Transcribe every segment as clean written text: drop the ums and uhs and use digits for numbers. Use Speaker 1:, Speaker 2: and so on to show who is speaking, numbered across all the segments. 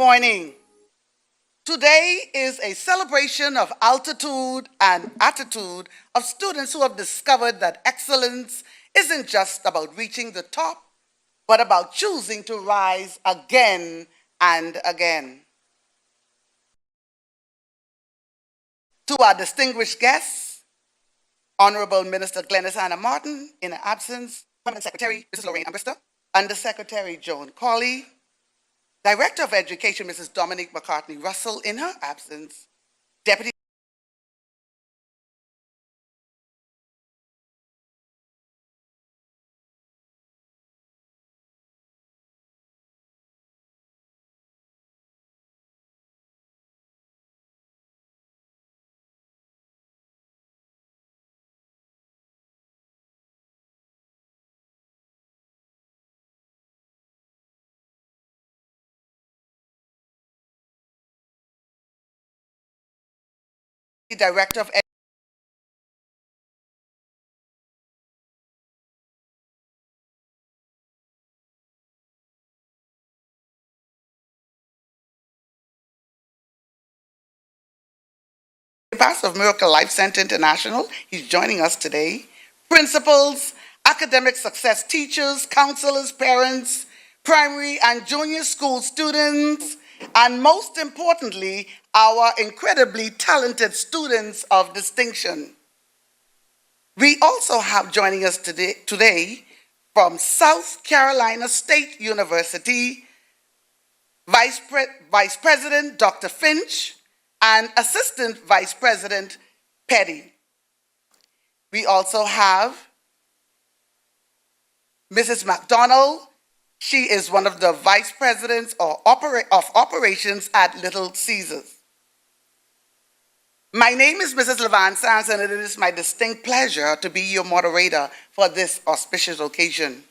Speaker 1: morning. Today is a celebration of altitude and attitude of students who have discovered that excellence isn't just about reaching the top, but about choosing to rise again and again. To our distinguished guests, Honorable Minister Glenys Anna Martin, in her absence, Permanent Secretary Mrs. Lorraine Ambrister, Undersecretary Joan Cawley, Director of Education Mrs. Dominique McCartney Russell, in her absence, Deputy Director of Pastor of Miracle Life Center International. He's joining us today. Principals, academic success teachers, counselors, parents, primary and junior school students, and most importantly, our incredibly talented students of distinction. We also have joining us today from South Carolina State University, Vice President Dr. Finch, and Assistant Vice President Petty. We also have Mrs. McDonald. She is one of the Vice Presidents of Operations at Little Caesars. My name is Mrs. LaVan Sampson, and it is my distinct pleasure to be your moderator for this auspicious occasion.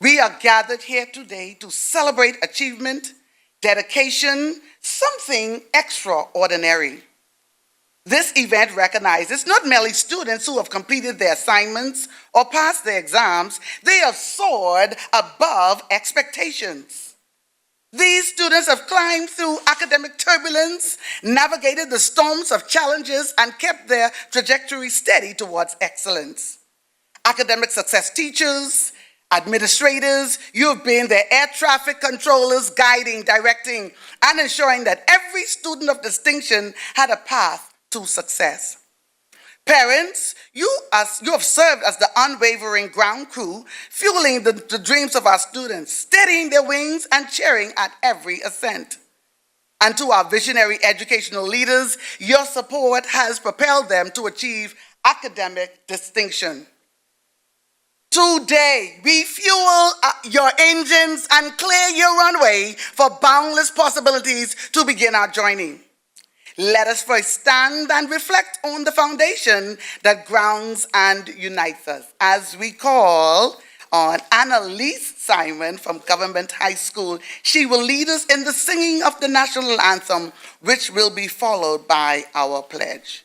Speaker 1: We are gathered here today to celebrate achievement, dedication, something extraordinary. This event recognizes not merely students who have completed their assignments or passed their exams, they have soared above expectations. These students have climbed through academic turbulence, navigated the storms of challenges, and kept their trajectory steady towards excellence. Academic success teachers, administrators, you've been the air traffic controllers guiding, directing, and ensuring that every student of distinction had a path to success. Parents, you have served as the unwavering ground crew, fueling the dreams of our students, steadying their wings and cheering at every ascent. And to our visionary educational leaders, your support has propelled them to achieve academic distinction. Today, we fuel your engines and clear your runway for boundless possibilities to begin our journey. Let us first stand and reflect on the foundation that grounds and unites us as we call on Annalise Simon from Government High School. She will lead us in the singing of the national anthem, which will be followed by our pledge.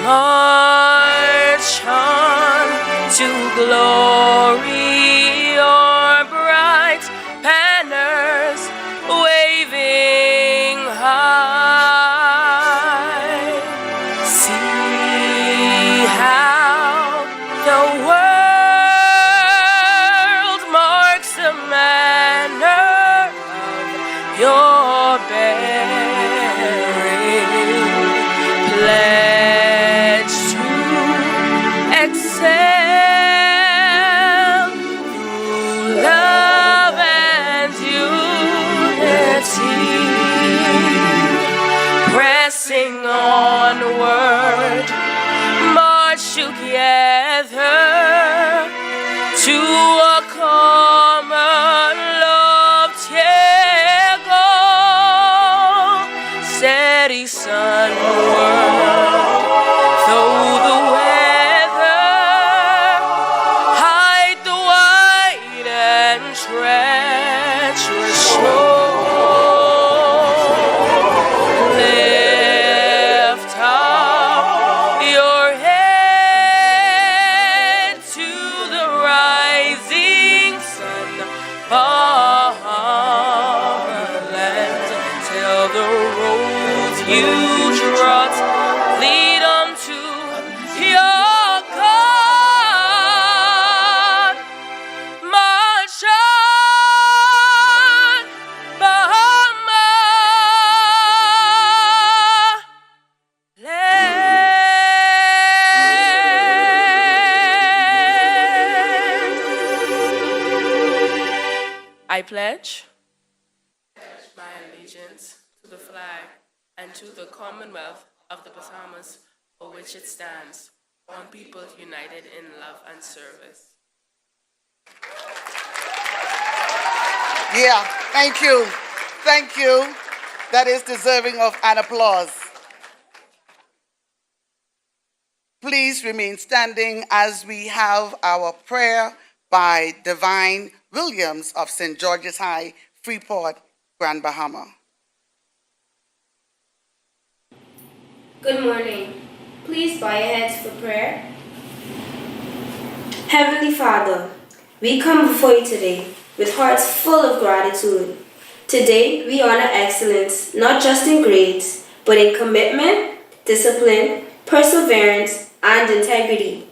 Speaker 2: March on to glory, your bright banners waving pressing onward, march together to a common lofty goal. Steady sunward, though the weather hide the white and treacherous snow. Lift up your head to the rising sun, Bahamas, till the roads you trot lead unto your God. March on, Bahama land. I pledge my allegiance to the flag and to the Commonwealth of the Bahamas, for which it stands, one people united in love and service.
Speaker 1: Yeah, thank you. Thank you. That is deserving of an applause. Please remain standing as we have our prayer by Divine Williams of St. George's High, Freeport, Grand Bahama.
Speaker 3: Good morning. Please bow your heads for prayer. Heavenly Father, we come before you today with hearts full of gratitude. Today, we honor excellence, not just in grades, but in commitment, discipline, perseverance, and integrity.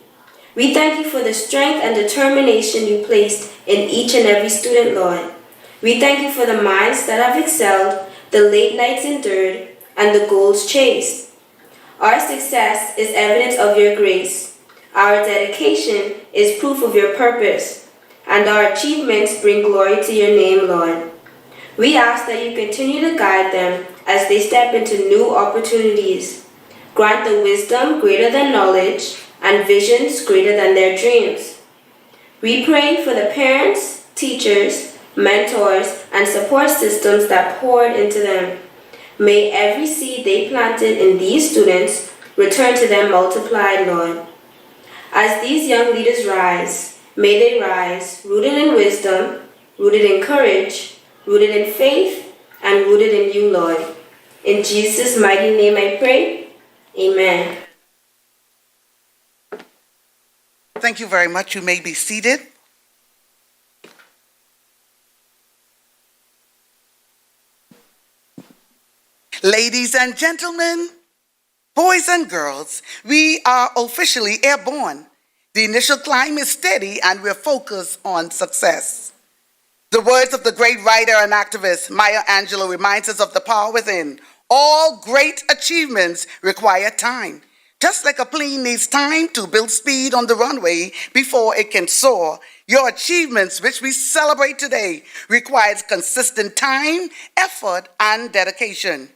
Speaker 3: We thank you for the strength and determination you placed in each and every student, Lord. We thank you for the minds that have excelled, the late nights endured, and the goals chased. Our success is evidence of your grace. Our dedication is proof of your purpose, and our achievements bring glory to your name, Lord. We ask that you continue to guide them as they step into new opportunities. Grant the wisdom greater than knowledge and visions greater than their dreams. We pray for the parents, teachers, mentors, and support systems that poured into them. May every seed they planted in these students return to them multiplied, Lord. As these young leaders rise, may they rise rooted in wisdom, rooted in courage, rooted in faith, and rooted in you, Lord. In Jesus' mighty name I pray. Amen.
Speaker 1: Thank you very much. You may be seated. Ladies and gentlemen, boys and girls, we are officially airborne. The initial climb is steady and we're focused on success. The words of the great writer and activist Maya Angelou reminds us of the power within. All great achievements require time. Just like a plane needs time to build speed on the runway before it can soar, your achievements, which we celebrate today, requires consistent time, effort, and dedication.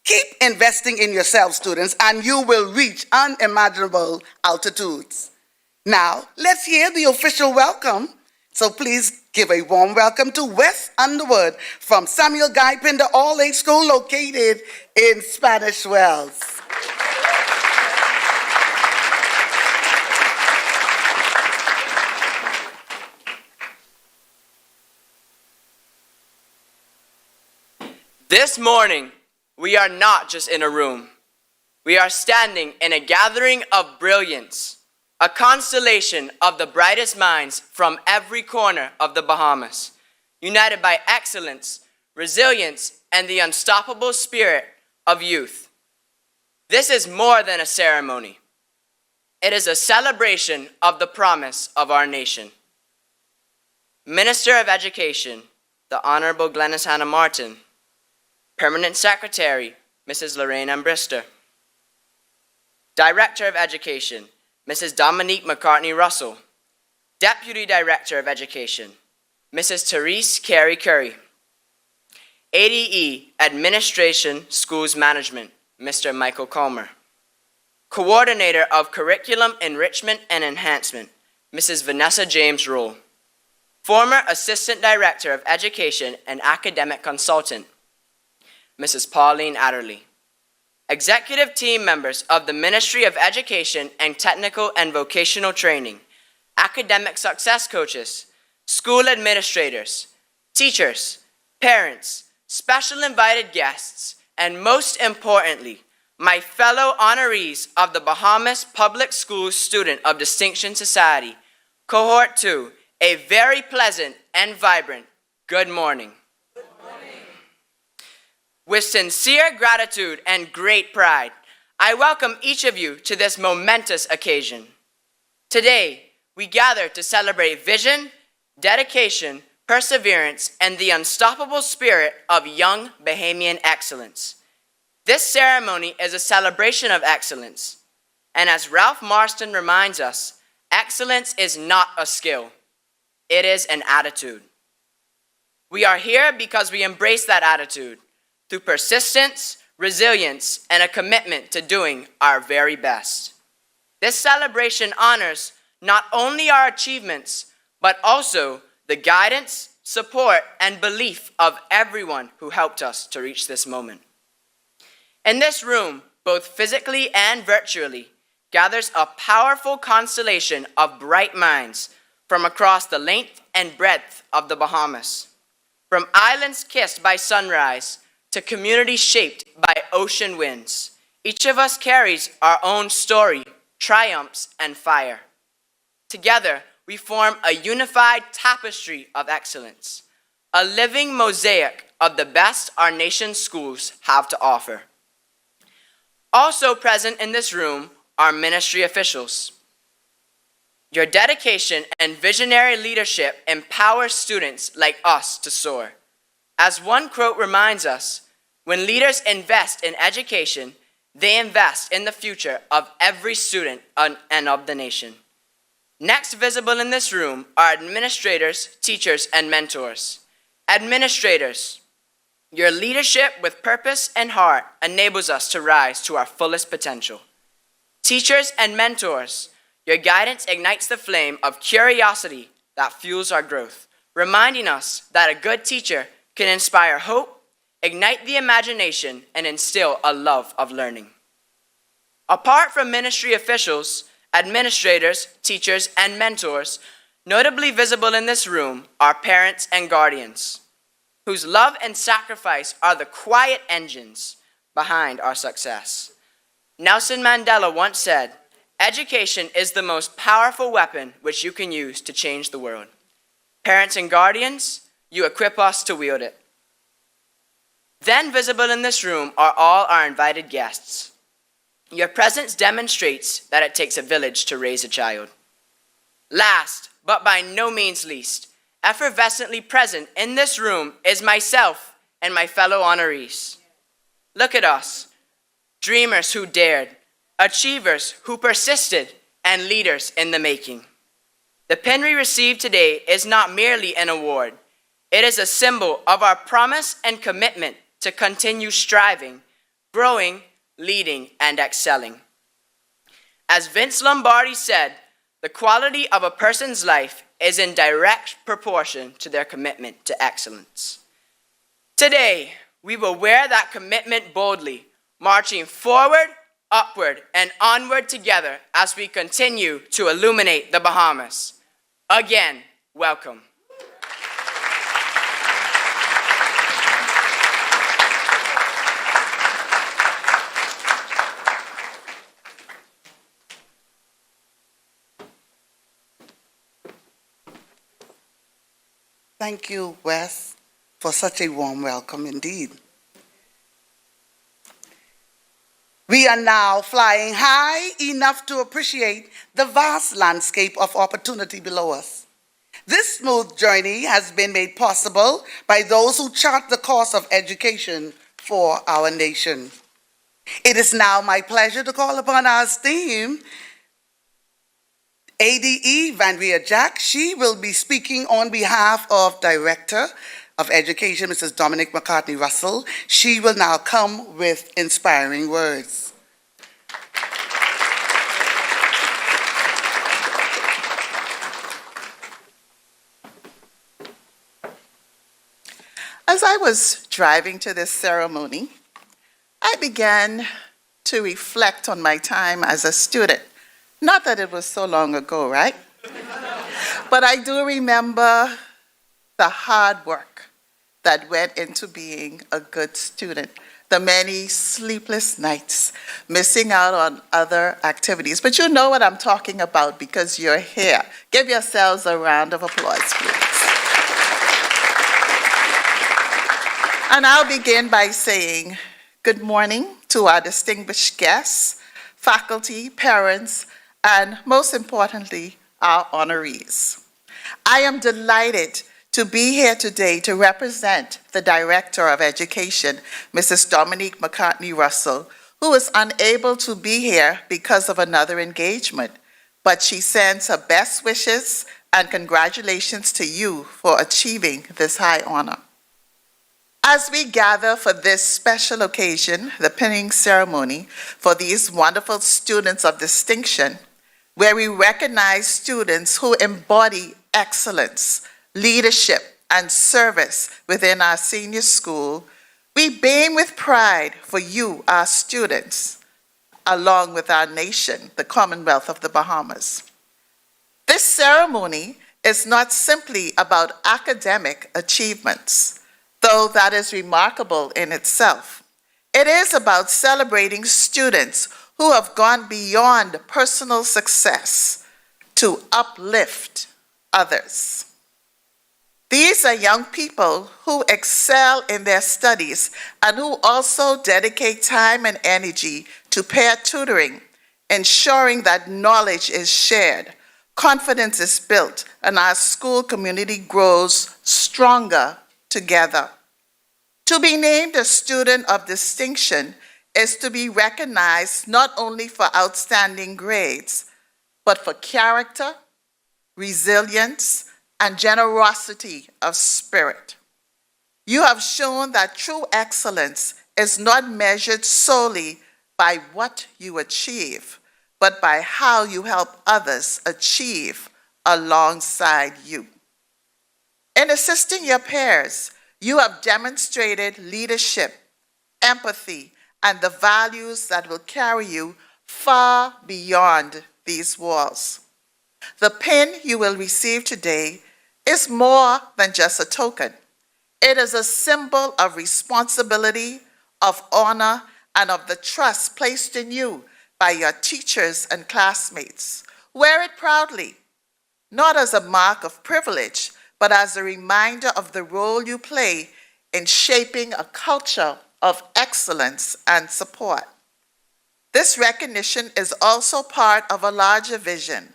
Speaker 1: Keep investing in yourself, students, and you will reach unimaginable altitudes. Now, let's hear the official welcome. So please give a warm welcome to West Underwood from Samuel Guy Pinder All-Age School located in Spanish Wells.
Speaker 4: This morning, we are not just in a room. We are standing in a gathering of brilliance, a constellation of the brightest minds from every corner of the Bahamas, united by excellence, resilience, and the unstoppable spirit of youth. This is more than a ceremony. It is a celebration of the promise of our nation. Minister of Education, the Honorable Glennis Hannah Martin, Permanent Secretary, Mrs. Lorraine Ambrister. Director of Education, Mrs. Dominique McCartney Russell. Deputy Director of Education, Mrs. Therese Carey Curry. ADE, Administration, Schools Management, Mr. Michael Comer. Coordinator of Curriculum Enrichment and Enhancement, Mrs. Vanessa James Roll. Former Assistant Director of Education and Academic Consultant, Mrs. Pauline Adderley. Executive team members of the Ministry of Education and Technical and Vocational Training, academic success coaches, school administrators, teachers, parents, special invited guests, and most importantly, my fellow honorees of the Bahamas Public Schools Student of Distinction Society, Cohort 2, a very pleasant and vibrant good morning. Good morning. With sincere gratitude and great pride, I welcome each of you to this momentous occasion. Today, we gather to celebrate vision, dedication, perseverance, and the unstoppable spirit of young Bahamian excellence. This ceremony is a celebration of excellence, and as Ralph Marston reminds us, excellence is not a skill, it is an attitude. We are here because we embrace that attitude through persistence, resilience, and a commitment to doing our very best. This celebration honors not only our achievements, but also the guidance, support, and belief of everyone who helped us to reach this moment. In this room, both physically and virtually, gathers a powerful constellation of bright minds from across the length and breadth of the Bahamas. From islands kissed by sunrise to communities shaped by ocean winds, each of us carries our own story, triumphs, and fire. Together, we form a unified tapestry of excellence, a living mosaic of the best our nation's schools have to offer. Also present in this room are ministry officials. Your dedication and visionary leadership empower students like us to soar. As one quote reminds us, when leaders invest in education, they invest in the future of every student and of the nation. Next visible in this room are administrators, teachers, and mentors. Administrators, your leadership with purpose and heart enables us to rise to our fullest potential. Teachers and mentors, your guidance ignites the flame of curiosity that fuels our growth, reminding us that a good teacher can inspire hope, ignite the imagination, and instill a love of learning. Apart from ministry officials, administrators, teachers, and mentors, notably visible in this room are parents and guardians, whose love and sacrifice are the quiet engines behind our success. Nelson Mandela once said, "Education is the most powerful weapon which you can use to change the world." Parents and guardians, you equip us to wield it. Then visible in this room are all our invited guests. Your presence demonstrates that it takes a village to raise a child. Last, but by no means least, effervescently present in this room is myself and my fellow honorees. Look at us, dreamers who dared, achievers who persisted, and leaders in the making. The pin we receive today is not merely an award. It is a symbol of our promise and commitment to continue striving, growing, leading, and excelling. As Vince Lombardi said, the quality of a person's life is in direct proportion to their commitment to excellence. Today, we will wear that commitment boldly, marching forward, upward, and onward together as we continue to illuminate the Bahamas. Again, welcome.
Speaker 1: Thank you, Wes, for such a warm welcome indeed. We are now flying high enough to appreciate the vast landscape of opportunity below us. This smooth journey has been made possible by those who chart the course of education for our nation. It is now my pleasure to call upon our esteemed ADE Vanria Jack. She will be speaking on behalf of Director of Education, Mrs. Dominique McCartney Russell. She will now come with inspiring words.
Speaker 5: As I was driving to this ceremony, I began to reflect on my time as a student. Not that it was so long ago, right? But I do remember the hard work that went into being a good student, the many sleepless nights, missing out on other activities. But you know what I'm talking about because you're here. Give yourselves a round of applause, please. And I'll begin by saying good morning to our distinguished guests, faculty, parents, and most importantly, our honorees. I am delighted to be here today to represent the Director of Education, Mrs. Dominique McCartney Russell, who is unable to be here because of another engagement, but she sends her best wishes and congratulations to you for achieving this high honor. As we gather for this special occasion, the pinning ceremony for these wonderful students of distinction, where we recognize students who embody excellence, leadership, and service within our senior school, we beam with pride for you, our students, along with our nation, the Commonwealth of the Bahamas. This ceremony is not simply about academic achievements, though that is remarkable in itself. It is about celebrating students who have gone beyond personal success to uplift others. These are young people who excel in their studies and who also dedicate time and energy to peer tutoring, ensuring that knowledge is shared, confidence is built, and our school community grows stronger together. To be named a student of distinction is to be recognized not only for outstanding grades, but for character, resilience, and generosity of spirit. You have shown that true excellence is not measured solely by what you achieve, but by how you help others achieve alongside you. In assisting your peers, you have demonstrated leadership, empathy, and the values that will carry you far beyond these walls. The pin you will receive today is more than just a token. It is a symbol of responsibility, of honor, and of the trust placed in you by your teachers and classmates. Wear it proudly, not as a mark of privilege, but as a reminder of the role you play in shaping a culture of excellence and support. This recognition is also part of a larger vision.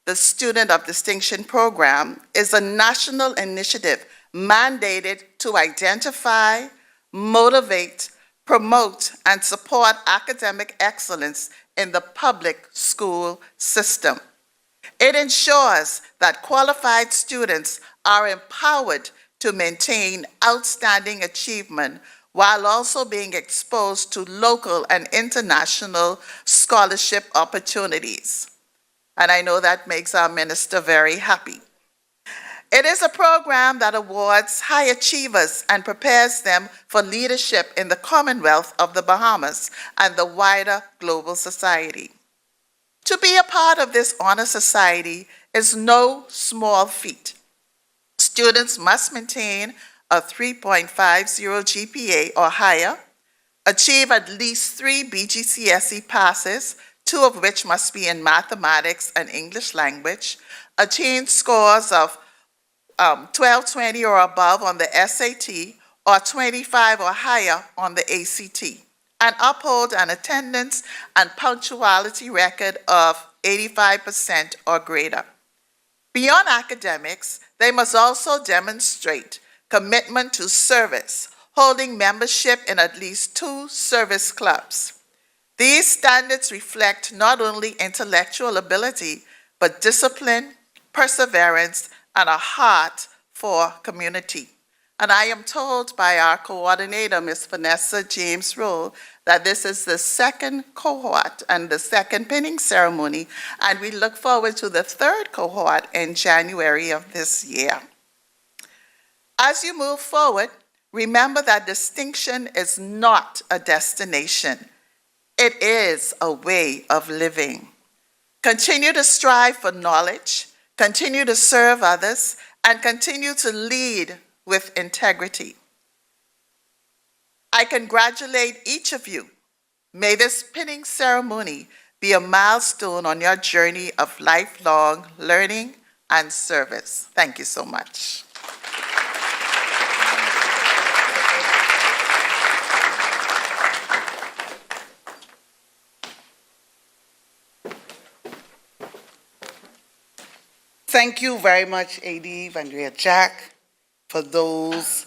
Speaker 5: The Student of Distinction Program is a national initiative mandated to identify, motivate, promote, and support academic excellence in the public school system. It ensures that qualified students are empowered to maintain outstanding achievement while also being exposed to local and international scholarship opportunities. And I know that makes our minister very happy. It is a program that awards high achievers and prepares them for leadership in the Commonwealth of the Bahamas and the wider global society. To be a part of this honor society is no small feat. Students must maintain a 3.50 GPA or higher, achieve at least 3 BGCSE passes, 2 of which must be in mathematics and English language, attain scores of 1220 or above on the SAT, or 25 or higher on the ACT, and uphold an attendance and punctuality record of 85% or greater. Beyond academics, they must also demonstrate commitment to service, holding membership in at least 2 service clubs. These standards reflect not only intellectual ability, but discipline, perseverance, and a heart for community. And I am told by our coordinator, Ms. Vanessa James Rowe, that this is the second cohort and the second pinning ceremony, and we look forward to the third cohort in January of this year. As you move forward, remember that distinction is not a destination. It is a way of living. Continue to strive for knowledge, continue to serve others, and continue to lead with integrity. I congratulate each of you. May this pinning ceremony be a milestone on your journey of lifelong learning and service. Thank you so much.
Speaker 1: Thank you very much, A.D. Vandria Jack, for those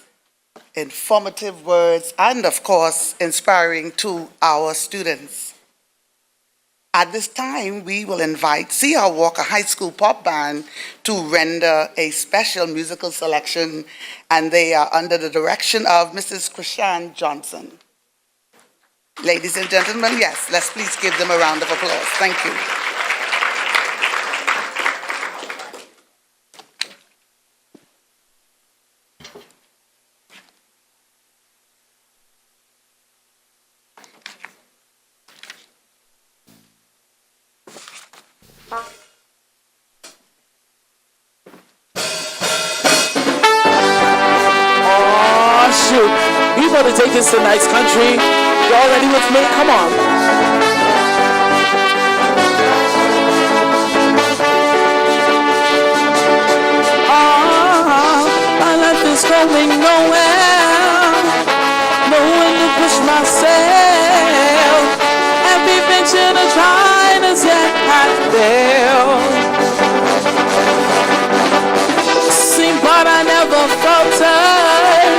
Speaker 1: informative words and, of course, inspiring to our students. At this time, we will invite C.R. Walker High School Pop Band to render a special musical selection, and they are under the direction of Mrs. Krishan Johnson. Ladies and gentlemen, yes, let's please give them a round of applause. Thank you.
Speaker 6: We about to take this to nice country. Y'all ready with me? Come on. My life is going nowhere. Nowhere to push myself. Every venture to try to set I failed. See, but I never faltered.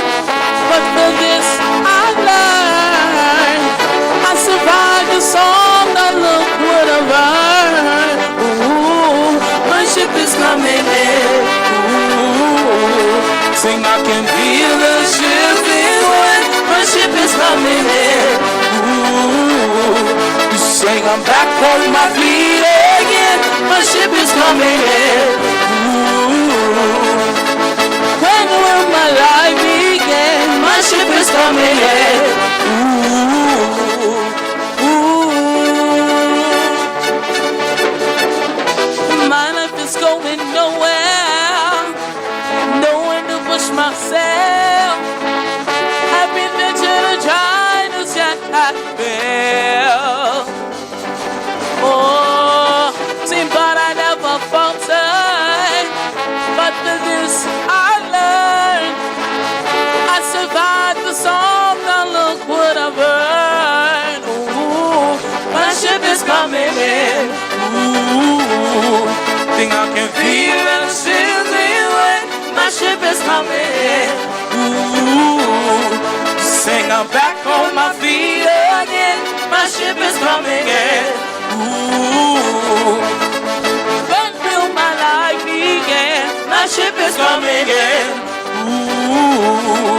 Speaker 6: But for this I learned. I survived the storm, now look what I've earned. Ooh, my ship is coming in. Ooh, sing I can feel the shipping when my ship is coming in. Ooh, you sing I'm back on my feet again. My ship is coming in. Ooh, when will my life begin? My ship is coming in. Ooh, ooh. My life is going nowhere. Nowhere to push myself. I've been venture to try to set I fail. Oh, see, but I never faltered. But for this I learned. I survived the storm, now look what I've earned. Ooh, my ship is coming in. Ooh, think I can feel it sailing when my ship is coming in. Ooh, sing I'm back on my feet again. My ship is coming in. Ooh, when will my life begin? My ship is coming in. Ooh,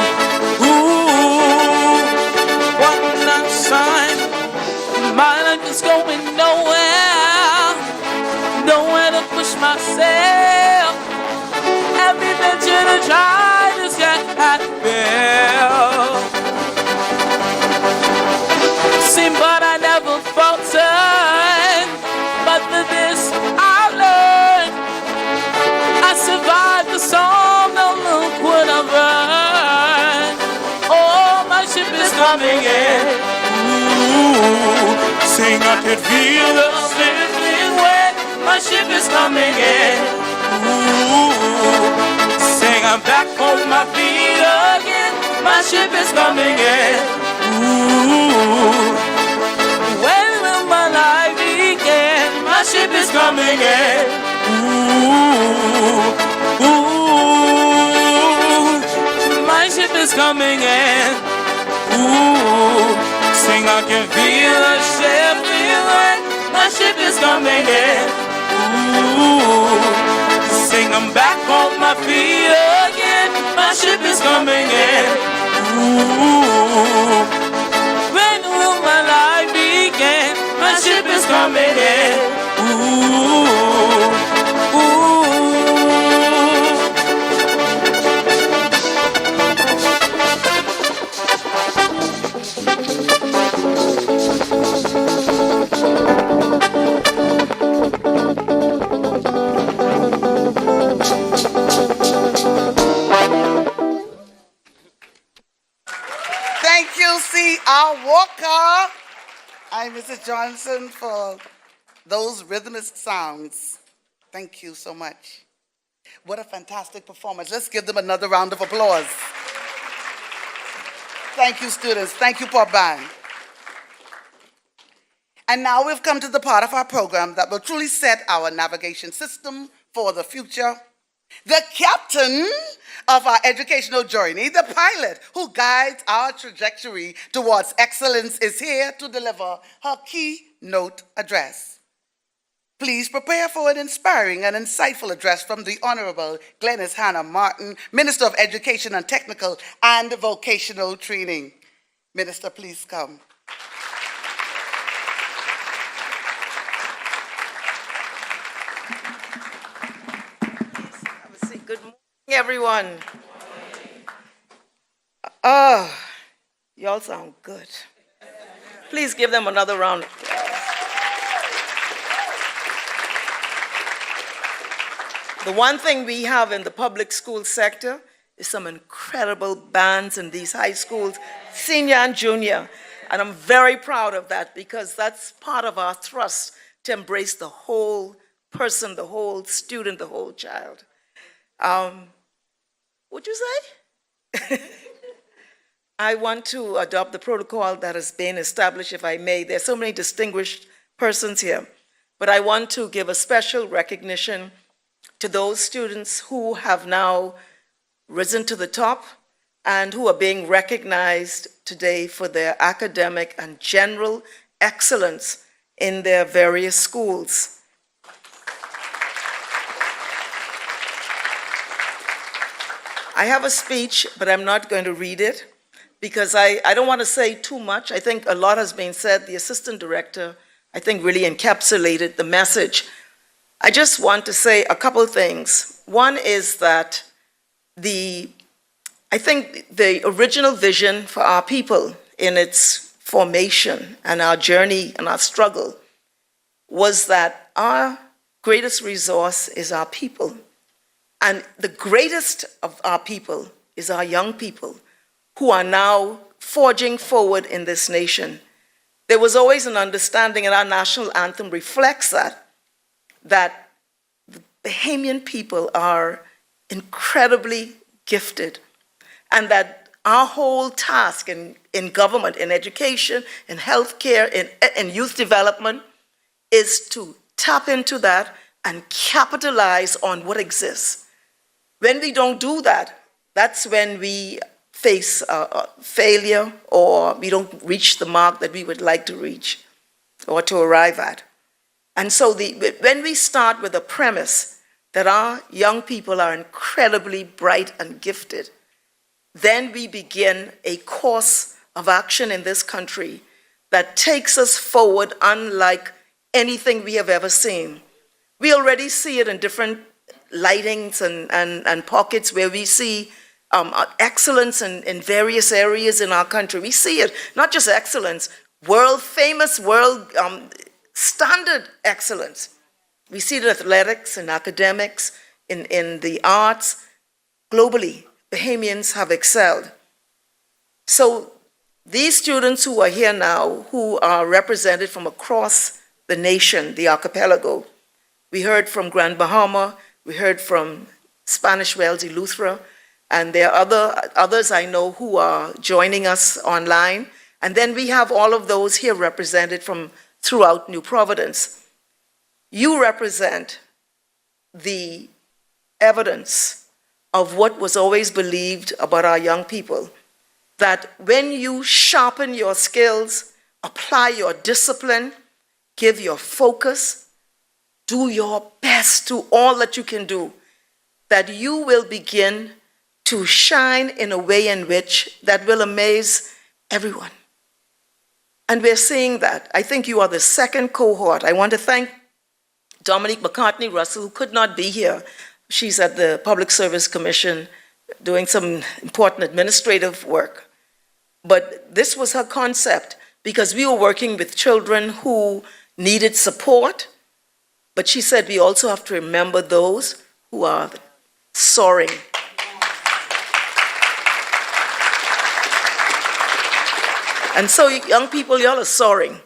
Speaker 6: ooh, one sign. My life is going nowhere. Nowhere to push myself. Every venture to try to get at fail. Seem but I never faltered. But for this I learned. I survived the storm, now look what I've earned. Oh, my ship is coming in. Ooh, sing I can feel the slipping wind. My ship is coming in. Ooh, sing I'm back on my feet again. My ship is coming in. Ooh, when will my life begin? My ship is coming in. Ooh, ooh, my ship is coming in. Ooh, sing I can feel the ship feeling. My ship is coming in. Ooh, sing I'm back on my feet again. My my ship is coming in. Ooh, when will my life begin? My ship is coming in. Ooh, ooh.
Speaker 1: Thank you, C.R. Walker and Mrs. Johnson for those rhythmic sounds. Thank you so much. What a fantastic performance. Let's give them another round of applause. Thank you, students. Thank you, Pop Band. And now we've come to the part of our program that will truly set our navigation system for the future. The captain of our educational journey, the pilot who guides our trajectory towards excellence, is here to deliver her keynote address. Please prepare for an inspiring and insightful address from the Honorable Glenys Hannah Martin, Minister of Education and Technical and Vocational Training. Minister, please come.
Speaker 7: Good morning, everyone. Oh, y'all sound good. Please give them another round of applause. The one thing we have in the public school sector is some incredible bands in these high schools, senior and junior. And I'm very proud of that because that's part of our thrust to embrace the whole person, the whole student, the whole child. What'd you say? I want to adopt the protocol that has been established, if I may. There's so many distinguished persons here, but I want to give a special recognition to those students who have now risen to the top and who are being recognized today for their academic and general excellence in their various schools. I have a speech, but I'm not going to read it because I don't want to say too much. I think a lot has been said. The assistant director, I think, really encapsulated the message. I just want to say a couple things. One is that I think the original vision for our people in its formation and our journey and our struggle was that our greatest resource is our people. And the greatest of our people is our young people who are now forging forward in this nation. There was always an understanding, and our national anthem reflects that the Bahamian people are incredibly gifted, and that our whole task in government, in education, in healthcare, in youth development is to tap into that and capitalize on what exists. When we don't do that, that's when we face failure or we don't reach the mark that we would like to reach or to arrive at. And so when we start with a premise that our young people are incredibly bright and gifted, then we begin a course of action in this country that takes us forward unlike anything we have ever seen. We already see it in different lightings and pockets where we see excellence in various areas in our country. We see it, not just excellence, world-famous, world-standard excellence. We see it in athletics, in academics, in the arts. Globally, Bahamians have excelled. So these students who are here now, who are represented from across the nation, the archipelago, we heard from Grand Bahama, we heard from Spanish Wells, Eleuthera, and there are others I know who are joining us online. And then we have all of those here represented from throughout New Providence. You represent the evidence of what was always believed about our young people, that when you sharpen your skills, apply your discipline, give your focus, do your best to all that you can do, that you will begin to shine in a way in which that will amaze everyone. And we're seeing that. I think you are the second cohort. I want to thank Dominique McCartney-Russell, who could not be here. She's at the Public Service Commission doing some important administrative work. But this was her concept because we were working with children who needed support. But she said we also have to remember those who are soaring. And so, young people, y'all are soaring.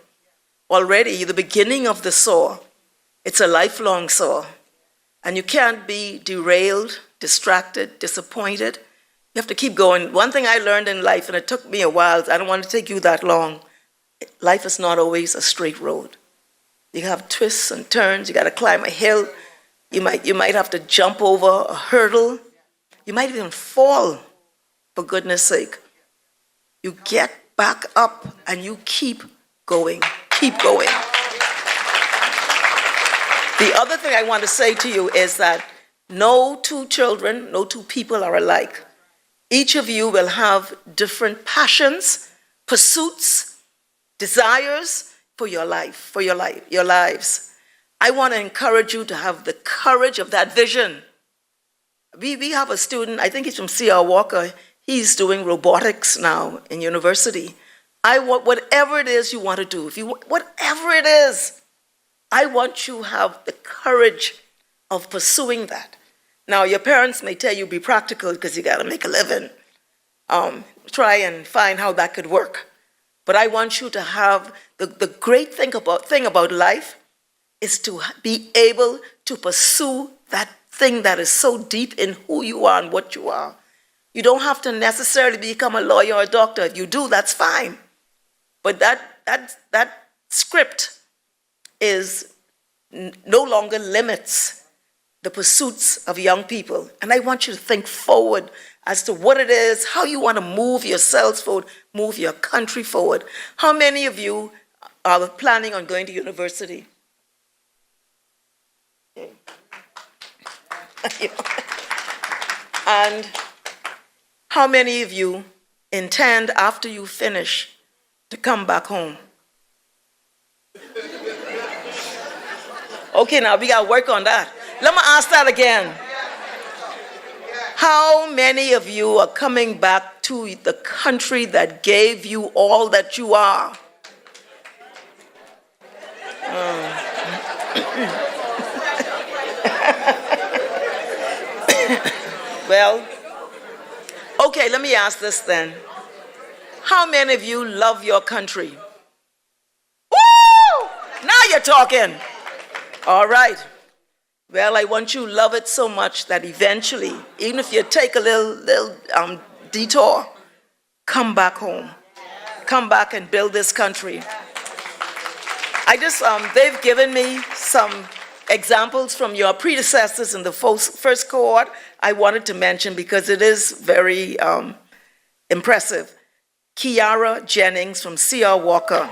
Speaker 7: Already, the beginning of the soar. It's a lifelong soar. And you can't be derailed, distracted, disappointed. You have to keep going. One thing I learned in life, and it took me a while, I don't want to take you that long, life is not always a straight road. You have twists and turns, you got to climb a hill, you might have to jump over a hurdle, you might even fall, for goodness sake. You get back up and you keep going, keep going. The other thing I want to say to you is that no two children, no two people are alike. Each of you will have different passions, pursuits, desires for your life, your lives. I want to encourage you to have the courage of that vision. We have a student, I think he's from C.R. Walker, he's doing robotics now in university. Whatever it is you want to do, whatever it is, I want you to have the courage of pursuing that. Now, your parents may tell you be practical because you got to make a living. Try and find how that could work. But I want you to have the great thing about life is to be able to pursue that thing that is so deep in who you are and what you are. You don't have to necessarily become a lawyer or a doctor. If you do, that's fine. But that script is no longer limits the pursuits of young people. And I want you to think forward as to what it is, how you want to move yourselves forward, move your country forward. How many of you are planning on going to university? Okay. And how many of you intend, after you finish, to come back home? Okay, now we got to work on that. Let me ask that again. How many of you are coming back to the country that gave you all that you are? Well, okay, let me ask this then. How many of you love your country? Woo! Now you're talking. All right. Well, I want you to love it so much that eventually, even if you take a little detour, come back home. Come back and build this country. They've given me some examples from your predecessors in the first cohort I wanted to mention because it is very impressive. Kiara Jennings from C.R. Walker.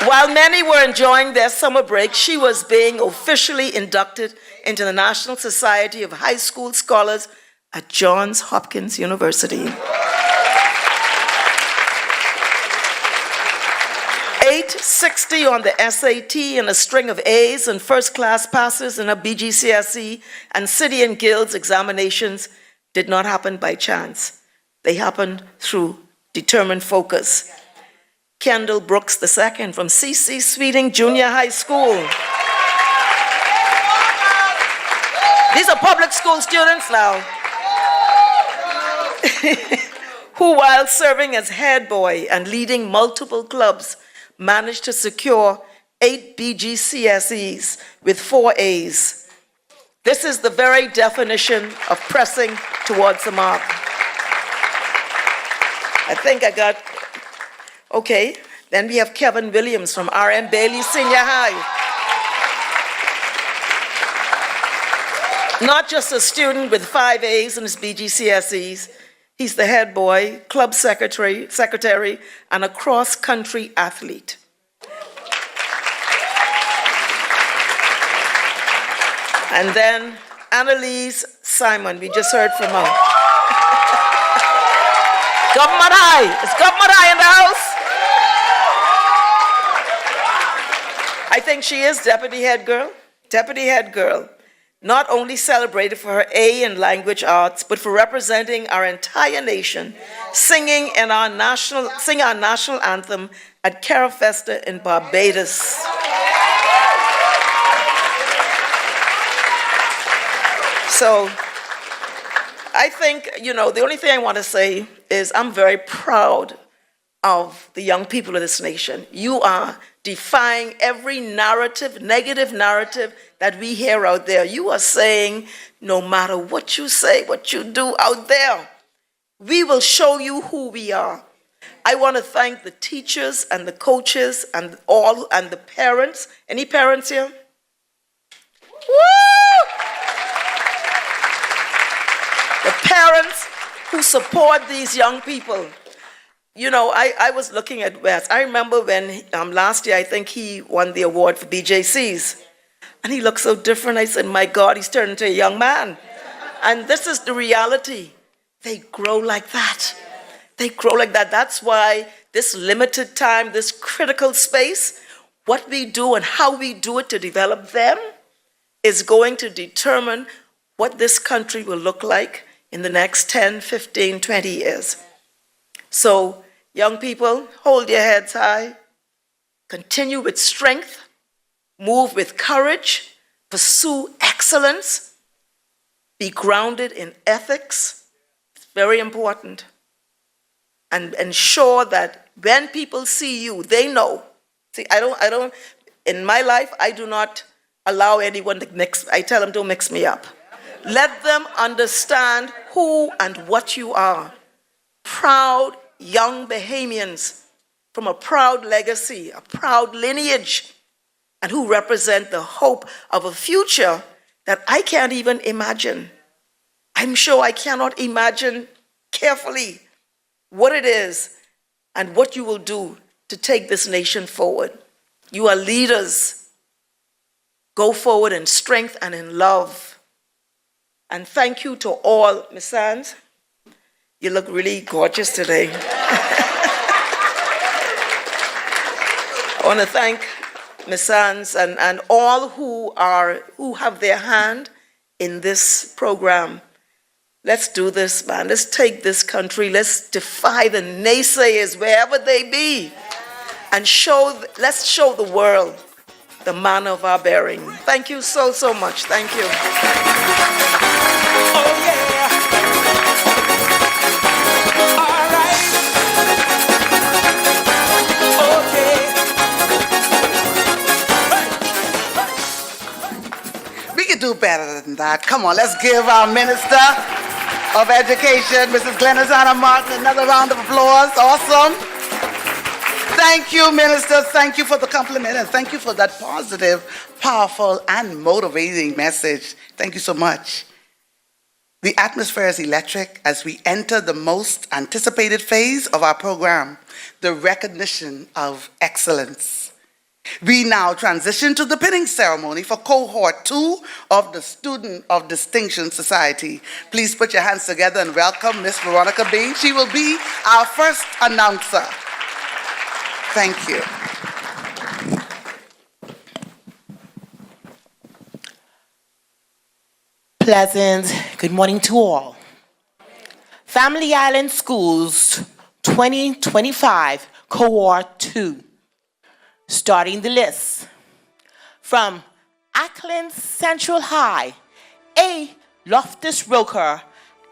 Speaker 7: While many were enjoying their summer break, she was being officially inducted into the National Society of High School Scholars at Johns Hopkins University. 860 on the SAT and a string of A's and first-class passes in her BGCSE and City and Guilds examinations did not happen by chance. They happened through determined focus. Kendall Brooks II from C.C. Sweeting Junior High School. These are public school students now. Who, while serving as head boy and leading multiple clubs, managed to secure 8 BGCSEs with 4 A's. This is the very definition of pressing towards the mark. I think I got, okay. Then we have Kevin Williams from R.M. Bailey Senior High. Not just a student with 5 A's in his BGCSEs, he's the head boy, club secretary, and a cross-country athlete. And then Annalise Simon, we just heard from her. Government High, is Government High in the house? I think she is deputy head girl. Deputy head girl, not only celebrated for her A in language arts, but for representing our entire nation, singing our national anthem at Carafesta in Barbados. So I think, the only thing I want to say is I'm very proud of the young people of this nation. You are defying every narrative, negative narrative that we hear out there. You are saying, no matter what you say, what you do out there, we will show you who we are. I want to thank the teachers and the coaches and the parents. Any parents here? Woo! The parents who support these young people. I was looking at Wes. I remember when last year, I think he won the award for BJCs. And he looked so different. I said, my God, he's turned into a young man. And this is the reality. They grow like that. They grow like that. That's why this limited time, this critical space, what we do and how we do it to develop them is going to determine what this country will look like in the next 10, 15, 20 years. So, young people, hold your heads high, continue with strength, move with courage, pursue excellence, be grounded in ethics. It's very important. And ensure that when people see you, they know. See, I don't, in my life, I do not allow anyone to mix, I tell them don't mix me up. Let them understand who and what you are. Proud young Bahamians from a proud legacy, a proud lineage, and who represent the hope of a future that I can't even imagine. I'm sure I cannot imagine carefully what it is and what you will do to take this nation forward. You are leaders. Go forward in strength and in love. And thank you to all. Ms. Sands, you look really gorgeous today. I want to thank Ms. Sands and all who have their hand in this program. Let's do this, man. Let's take this country. Let's defy the naysayers wherever they be. And let's show the world the manner of our bearing. Thank you so, so much. Thank you.
Speaker 6: Oh yeah. All right. Okay.
Speaker 1: We can do better than that. Come on, let's give our Minister of Education, Mrs. Glenazana Martin, another round of applause. Awesome. Thank you, Minister. Thank you for the compliment, and thank you for that positive, powerful, and motivating message. Thank you so much. The atmosphere is electric as we enter the most anticipated phase of our program, the recognition of excellence. We now transition to the pinning ceremony for Cohort 2 of the Student of Distinction Society. Please put your hands together and welcome Miss Veronica Bain. She will be our first announcer. Thank you.
Speaker 8: Pleasant good morning to all. Family Island Schools 2025 Cohort 2. Starting the list. From Ackland Central High, A. Loftus Roker,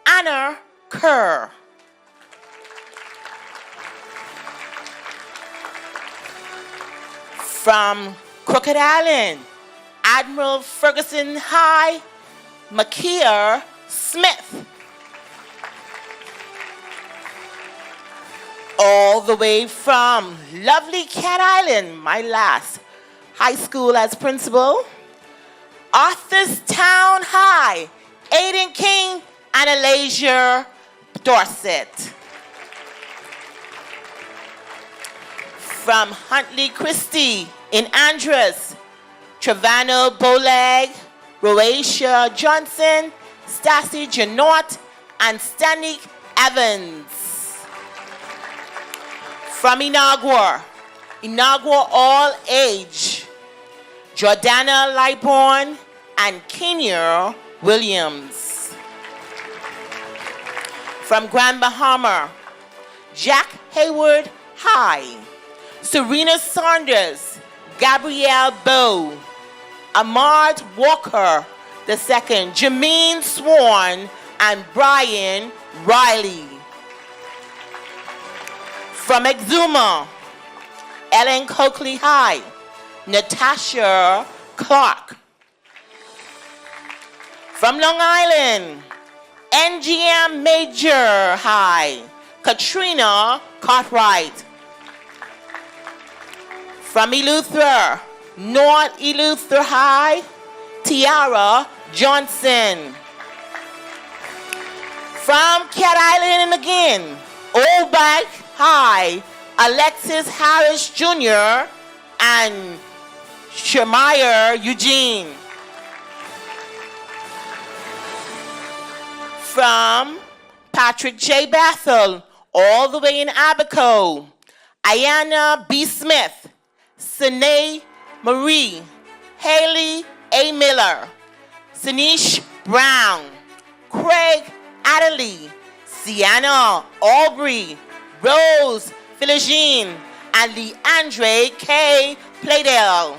Speaker 8: Anna Kerr. From Crooked Island, Admiral Ferguson High, Makia Smith. All the way from lovely Cat Island, my last high school as principal, Arthurstown High, Aiden King and Alasia Dorset. From Huntley Christie in Andros, Trevano Bolag, Roatia Johnson, Stacy Janot, and Stanik Evans. From Inagua All Age, Jordana Lighborn and Kenya Williams. From Grand Bahama, Jack Hayward High, Serena Saunders, Gabrielle Bow, Ahmad Walker II, Jameen Swan, and Brian Riley. From Exuma, Ellen Coakley High, Natasha Clark. From Long Island, NGM Major High, Katrina Cartwright. From Eleuthera, North Eleuthera High, Tiara Johnson. From Cat Island again, Old Back High, Alexis Harris Jr. and Shemaiah Eugene. From Patrick J. Bethel, all the way in Abaco, Ayana B. Smith, Sine Marie, Haley A. Miller, Sanish Brown, Craig Adderley, Sienna Aubrey, Rose Philogene, and Leandre K. Playdale.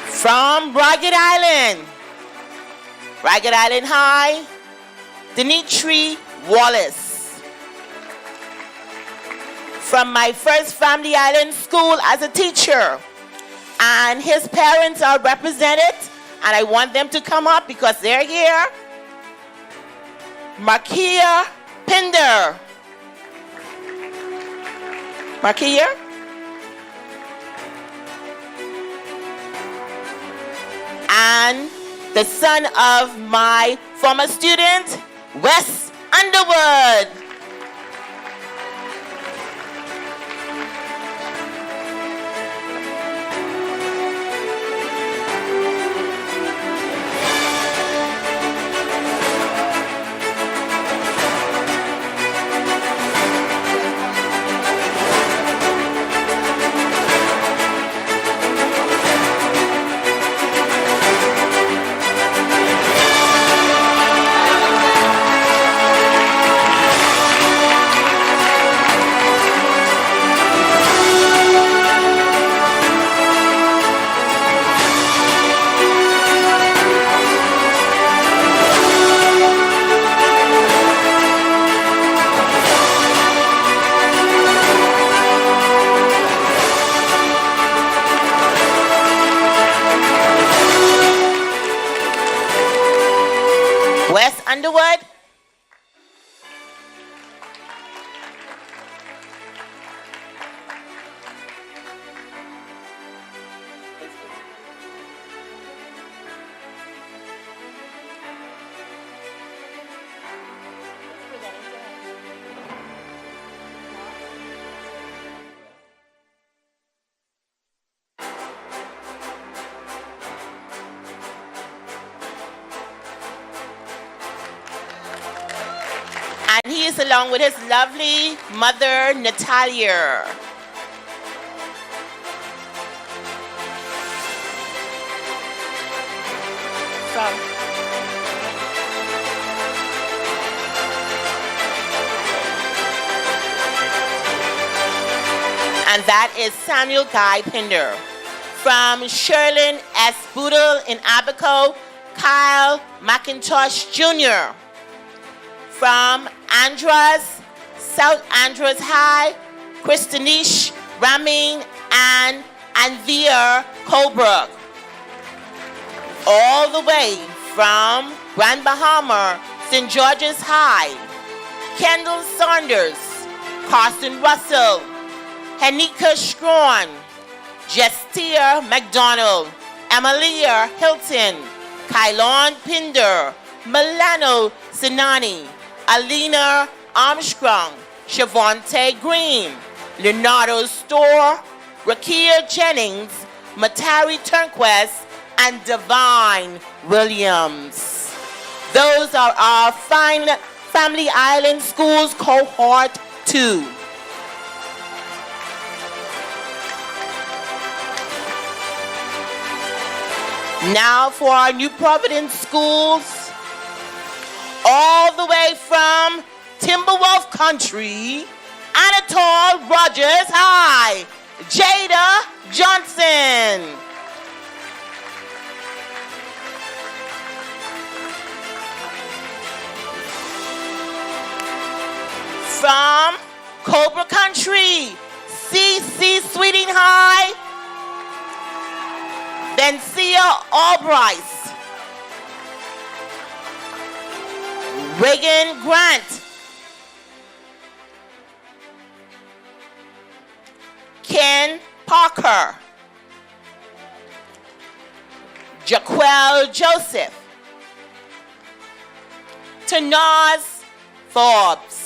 Speaker 8: From Ragged Island High, Dimitri Wallace. From my first Family Island school as a teacher, and his parents are represented, and I want them to come up because they're here. Markia Pinder. Markia? And the son of my former student, Wes Underwood. Wes Underwood. And he is along with his lovely mother, Natalia. And that is Samuel Guy Pinder. From Sherlyn S. Boodle in Abaco, Kyle McIntosh Jr. From Andros, South Andros High, Christinish Ramin and Anvia Colbrook. All the way from Grand Bahama, St. George's High, Kendall Saunders, Carson Russell, Henika Strawn, Justia McDonald, Amalia Hilton, Kylon Pinder, Milano Sinani, Alina Armstrong, Shavonte Green, Leonardo Storr, Rakia Jennings, Matari Turnquest, and Divine Williams. Those are our Family Island Schools Cohort 2. Now for our New Providence schools, all the way from Timberwolf Country, Anatole Rogers High, Jada Johnson. From Cobra Country, CC Sweeting High, Vencia Albright, Reagan Grant, Ken Parker, Jaquel Joseph, Tanaz Forbes.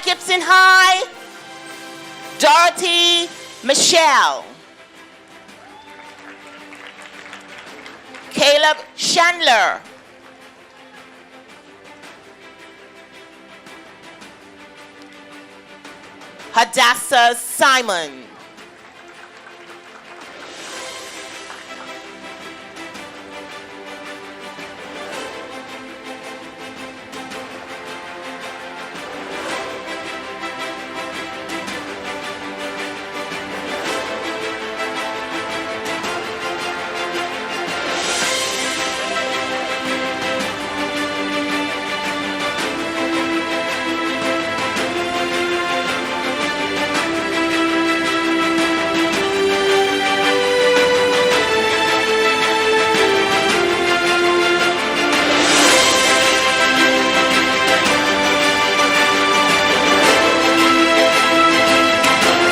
Speaker 8: Gibson High, Dorothy Michelle, Caleb Chandler, Hadassah Simon,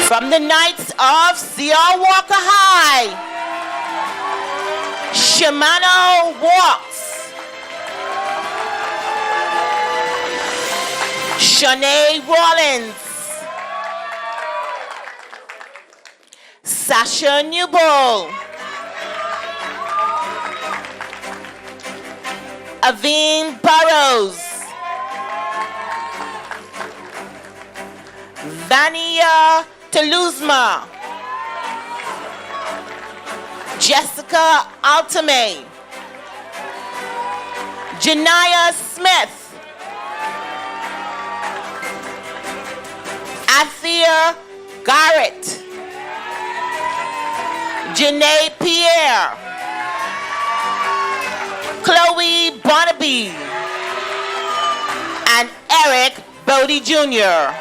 Speaker 8: from the Knights of C.R. Walker High, Shimano Walks, Shanae Rollins, Sasha Newbold, Aveen Burrows, Vania Teluzma, Jessica Altame, Janiyah Smith, Athea Garrett, Janae Pierre, Chloe Barnaby, and Eric Bodie Jr.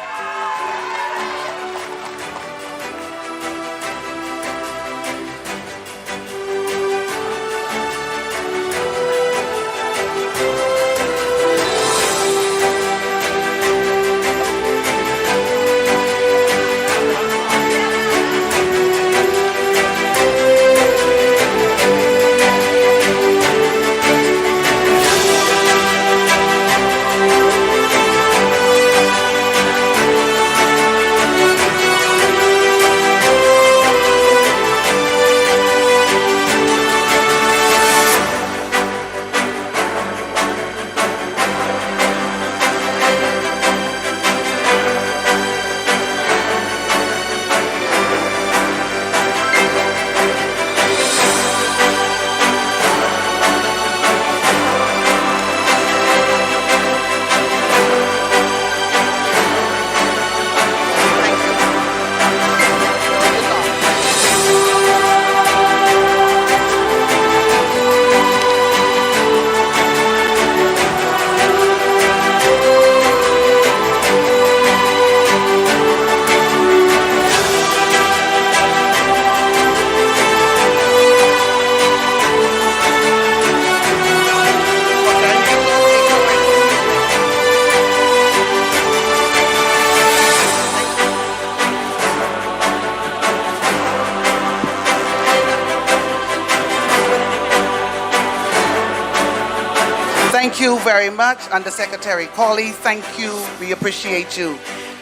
Speaker 1: Thank you very much, Undersecretary Cawley. Thank you. We appreciate you.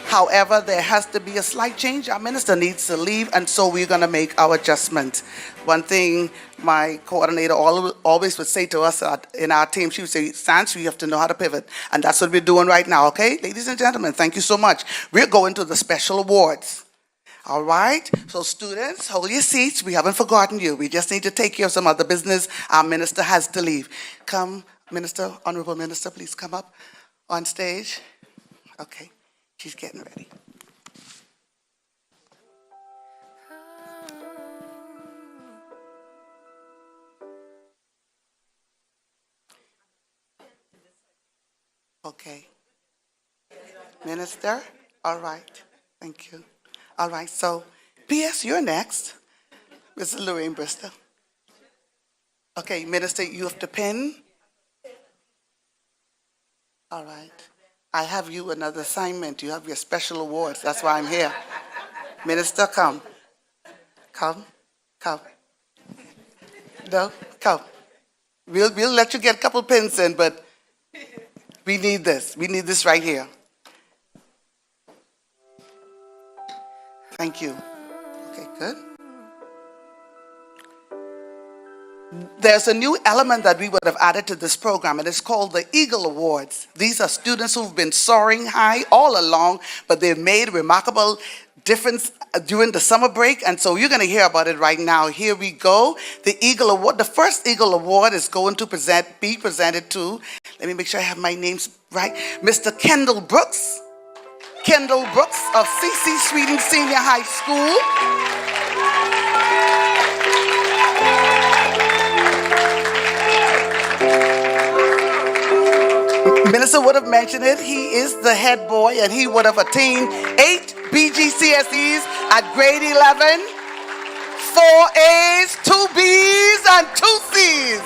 Speaker 1: However, there has to be a slight change. Our minister needs to leave, and so we're going to make our adjustment. One thing my coordinator always would say to us in our team, she would say, Sans, you have to know how to pivot. And that's what we're doing right now, okay? Ladies and gentlemen, thank you so much. We're going to the special awards. All right? So students, hold your seats. We haven't forgotten you. We just need to take care of some other business. Our minister has to leave. Come, Minister, Honorable Minister, please come up on stage. Okay. She's getting ready. Okay. Minister, all right. Thank you. All right, so P.S., you're next. Mrs. Lorraine Bristol. Okay, Minister, you have to pin. All right. I have you another assignment. You have your special awards. That's why I'm here. Minister, come. Come. Come. No, come. We'll let you get a couple pins in, but we need this. We need this right here. Thank you. Okay, good. There's a new element that we would have added to this program, and it's called the Eagle Awards. These are students who've been soaring high all along, but they've made remarkable difference during the summer break, and so you're going to hear about it right now. Here we go. The Eagle Award. The first Eagle Award is going to be presented to, let me make sure I have my names right, Mr. Kendall Brooks. Kendall Brooks of C.C. Sweeting Senior High School. Minister would have mentioned it. He is the head boy, and he would have attained 8 BGCSEs at grade 11, 4 A's, 2 B's, and 2 C's.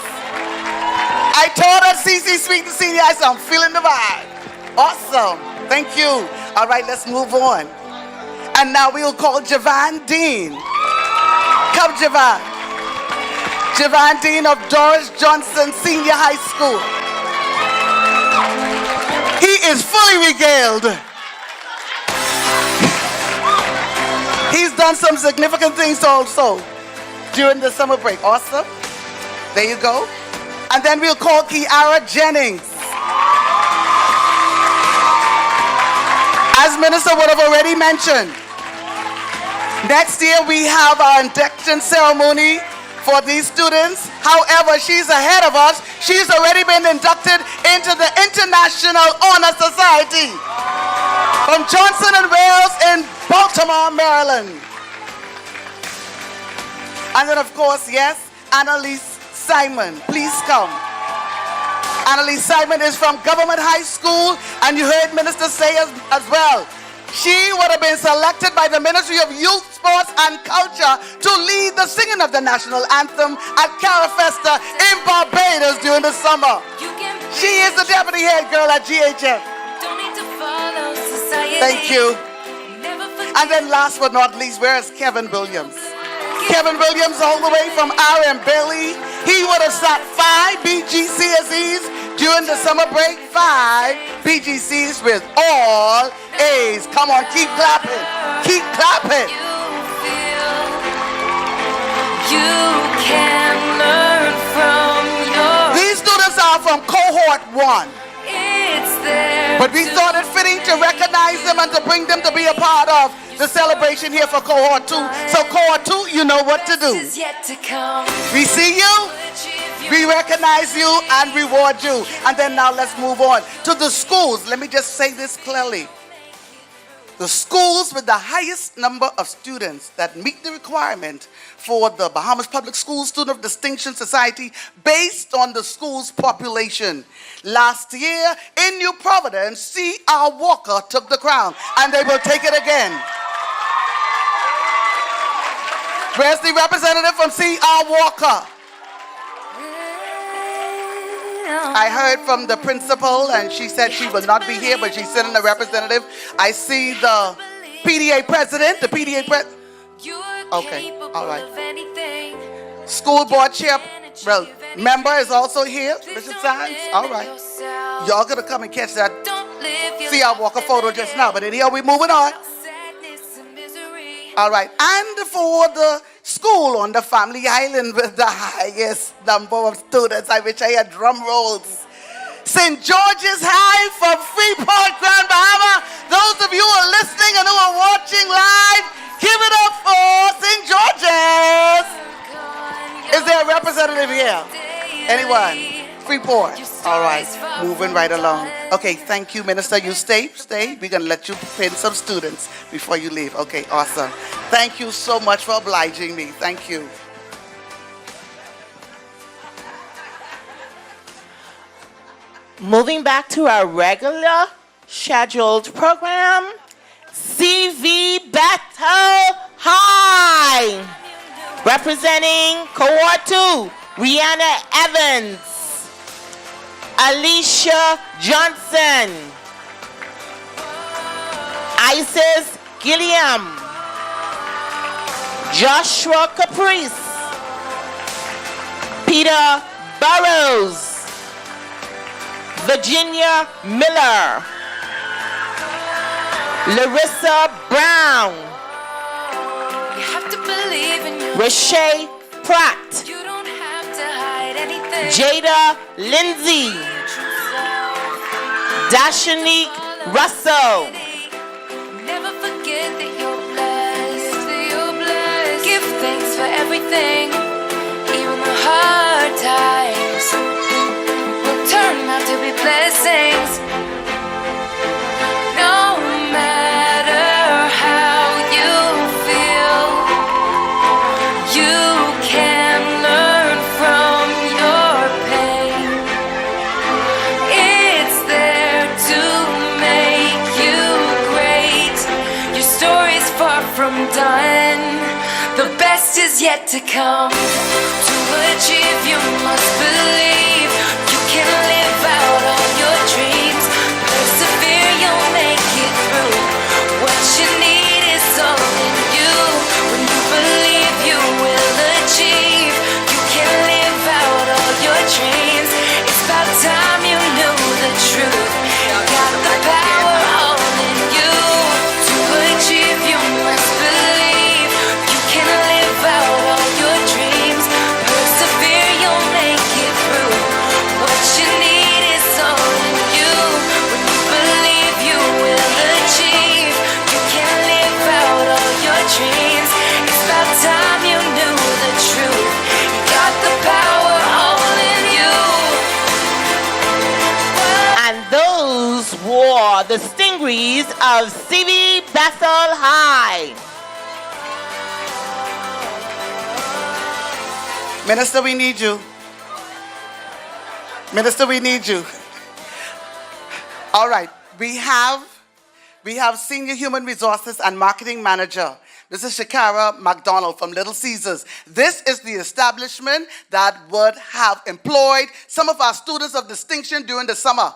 Speaker 1: I taught at C.C. Sweeting Senior High, so I'm feeling the vibe. Awesome. Thank you. All right, let's move on. And now we'll call Javan Dean. Come, Javan. Javan Dean of Doris Johnson Senior High School. He is fully regaled. He's done some significant things also during the summer break. Awesome. There you go. And then we'll call Kiara Jennings. As Minister would have already mentioned, next year we have our induction ceremony for these students. However, she's ahead of us. She's already been inducted into the International Honor Society from Johnson & Wales in Baltimore, Maryland. And then, of course, yes, Annalise Simon. Please come. Annalise Simon is from Government High School, and you heard Minister say as well. She would have been selected by the Ministry of Youth, Sports and Culture to lead the singing of the national anthem at Carafesta in Barbados during the summer. She is the deputy head girl at GHF. Thank you. And then last but not least, where is Kevin Williams? Kevin Williams, all the way from R.M. Bailey. He would have sat 5 BGCSEs during the summer break, 5 BGCs with all A's. Come on, keep clapping. Keep clapping.
Speaker 9: You can learn from your.
Speaker 1: These students are from Cohort 1.
Speaker 9: It's there.
Speaker 1: But we thought it fitting to recognize them and to bring them to be a part of the celebration here for Cohort 2. So Cohort 2, you know what to do.
Speaker 9: Is yet to come.
Speaker 1: We see you. We recognize you and reward you. And then now let's move on to the schools. Let me just say this clearly. The schools with the highest number of students that meet the requirement for the Bahamas Public Schools Student of Distinction Society based on the school's population. Last year in New Providence, C.R. Walker took the crown, and they will take it again. Where's the representative from C.R. Walker? I heard from the principal, and she said she will not be here, but she's sending a representative. I see the PDA president, Okay, all right. School board chair, well, member is also here, Bishop Sands. All right. Y'all gonna come and catch that. See our walker photo just now, but anyhow, we moving on. All right. And for the school on the family island with the highest number of students, I wish I had drum rolls. St. George's High from Freeport, Grand Bahama. Those of you who are listening and who are watching live, give it up for St. George's. Is there a representative here? Anyone? Freeport. All right, moving right along. Okay, thank you, Minister. You stay. We're going to let you pin some students before you leave. Okay, awesome. Thank you so much for obliging me. Thank you.
Speaker 8: Moving back to our regular scheduled program, CV Bethel High. Representing Cohort 2, Rihanna Evans, Alicia Johnson, Isis Gilliam, Joshua Caprice, Peter Burrows, Virginia Miller, Larissa Brown, Rashay Pratt, Jada Lindsay, Dashanique Russell,
Speaker 9: Never forget that you're blessed. Give thanks for everything, even the hard times will turn out to be blessings. No matter how you feel, you can learn from your pain. It's there to make you great. Your story's far from done. The best is yet to come. To achieve, you must believe. You can live out all your dreams. Persevere, you'll make it through. What you need is all in you. When you believe, you will achieve. You can live out all your dreams. It's about time you knew the truth. You got the power all in you. To achieve, you must believe. You can live out all your dreams. Persevere, you'll make it through. What you need is all in you. When you believe, you will achieve. You can live out all your dreams. It's about time you knew the truth. You got the power all in you.
Speaker 8: and those were the stingarees of CV Bethel High.
Speaker 1: Minister, we need you. Minister, we need you. All right, we have Senior Human Resources and Marketing Manager, Mrs. Shakara McDonald from Little Caesars. This is the establishment that would have employed some of our students of distinction during the summer.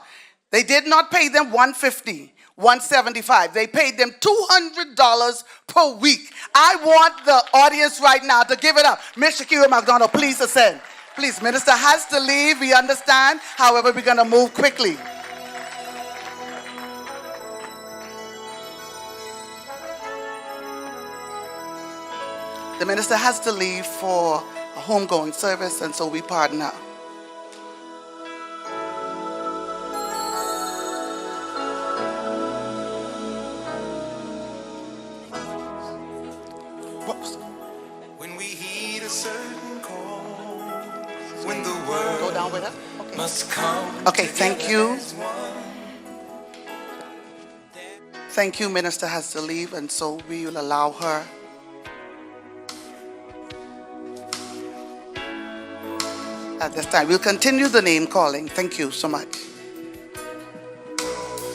Speaker 1: They did not pay them $150, $175. They paid them $200 per week. I want the audience right now to give it up. Ms. Shakira McDonald, please ascend. Please, Minister has to leave, we understand. However, we're going to move quickly. The minister has to leave for a homegoing service, and so we pardon her. Whoops.
Speaker 10: When we heed a certain call, when the world
Speaker 1: Go down with her. Okay.
Speaker 10: must come.
Speaker 1: Okay, thank you. Thank you, minister has to leave, and so we will allow her. At this time, we'll continue the name calling. Thank you so much.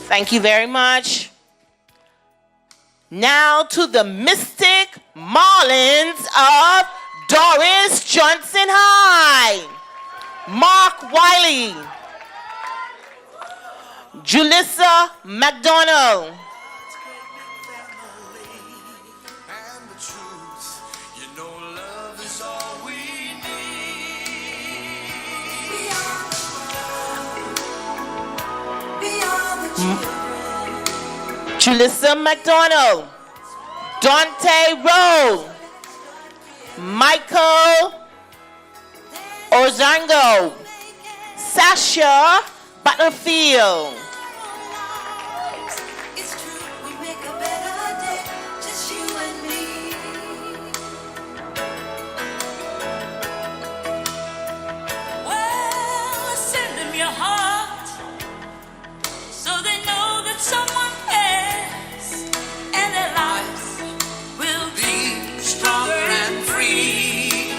Speaker 8: Thank you very much. Now to the Mystic Marlins of Doris Johnson High. Mark Wiley. Julissa McDonald.
Speaker 10: And the truth, you know love is all we need.
Speaker 8: Julissa McDonald, Dante Rowe, Michael Ozango, Sasha Butterfield.
Speaker 9: Well, send them your heart so they know that someone cares and their lives will be stronger and free.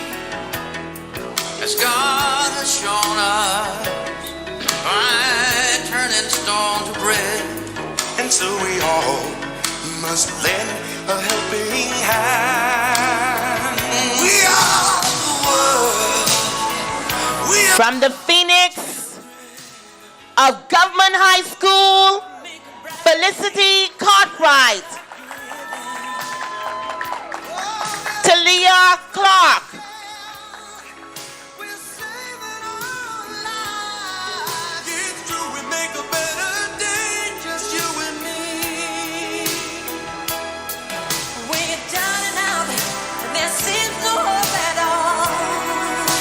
Speaker 10: As God has shown us by turning stone to bread, and so we all must lend a helping hand. We are the world. We are
Speaker 8: From the Phoenix of Government High School, Felicity Cartwright. Talia Clark.
Speaker 10: It's true, we make a better day, just you and me.
Speaker 9: When you're down and out and there seems no hope at all.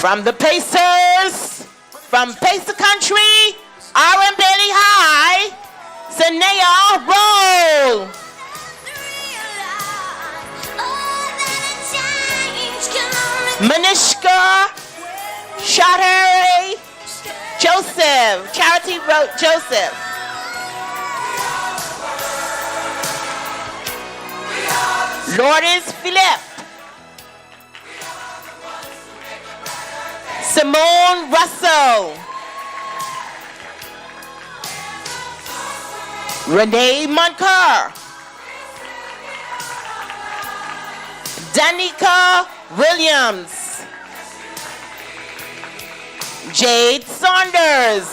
Speaker 8: From the Pacers, from Pacer Country, R.M. Bailey High, Sanaya Roll. Manishka Shahari Joseph, Charity wrote Joseph. Lourdes Philip. Simone Russell. Renee Moncur. Danica Williams. Jade Saunders.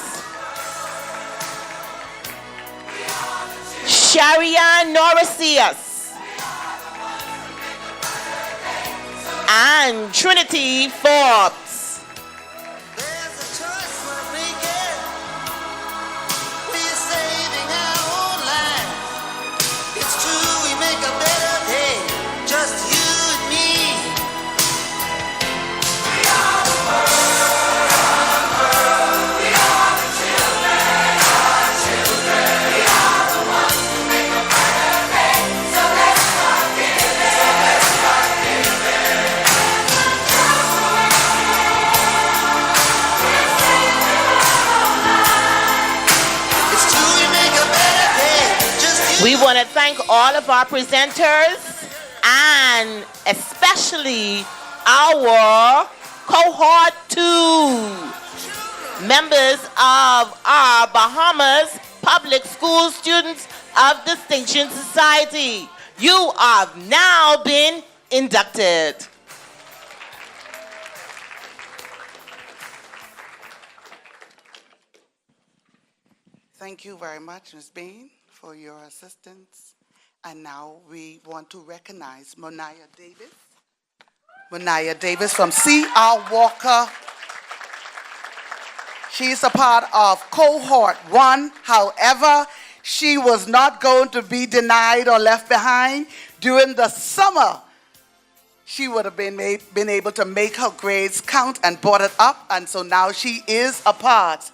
Speaker 8: Sharia Norisius. And Trinity Forbes.
Speaker 10: There's a choice we're making. We're saving our own lives. It's true, we make a better day, just you and me. We are the world. We are the children. Our children. We are the ones who make a better day. So let's start giving. So let's start giving. It's true, we make a better day, just you.
Speaker 8: We want to thank all of our presenters and especially our Cohort 2 members of our Bahamas Public School Students of Distinction Society. You have now been inducted.
Speaker 1: Thank you very much, Ms. Bain, for your assistance. And now we want to recognize Moniah Davis. Moniah Davis from C.R. Walker. She's a part of Cohort 1. However, she was not going to be denied or left behind. During the summer, she would have been able to make her grades count and brought it up. And so now she is a part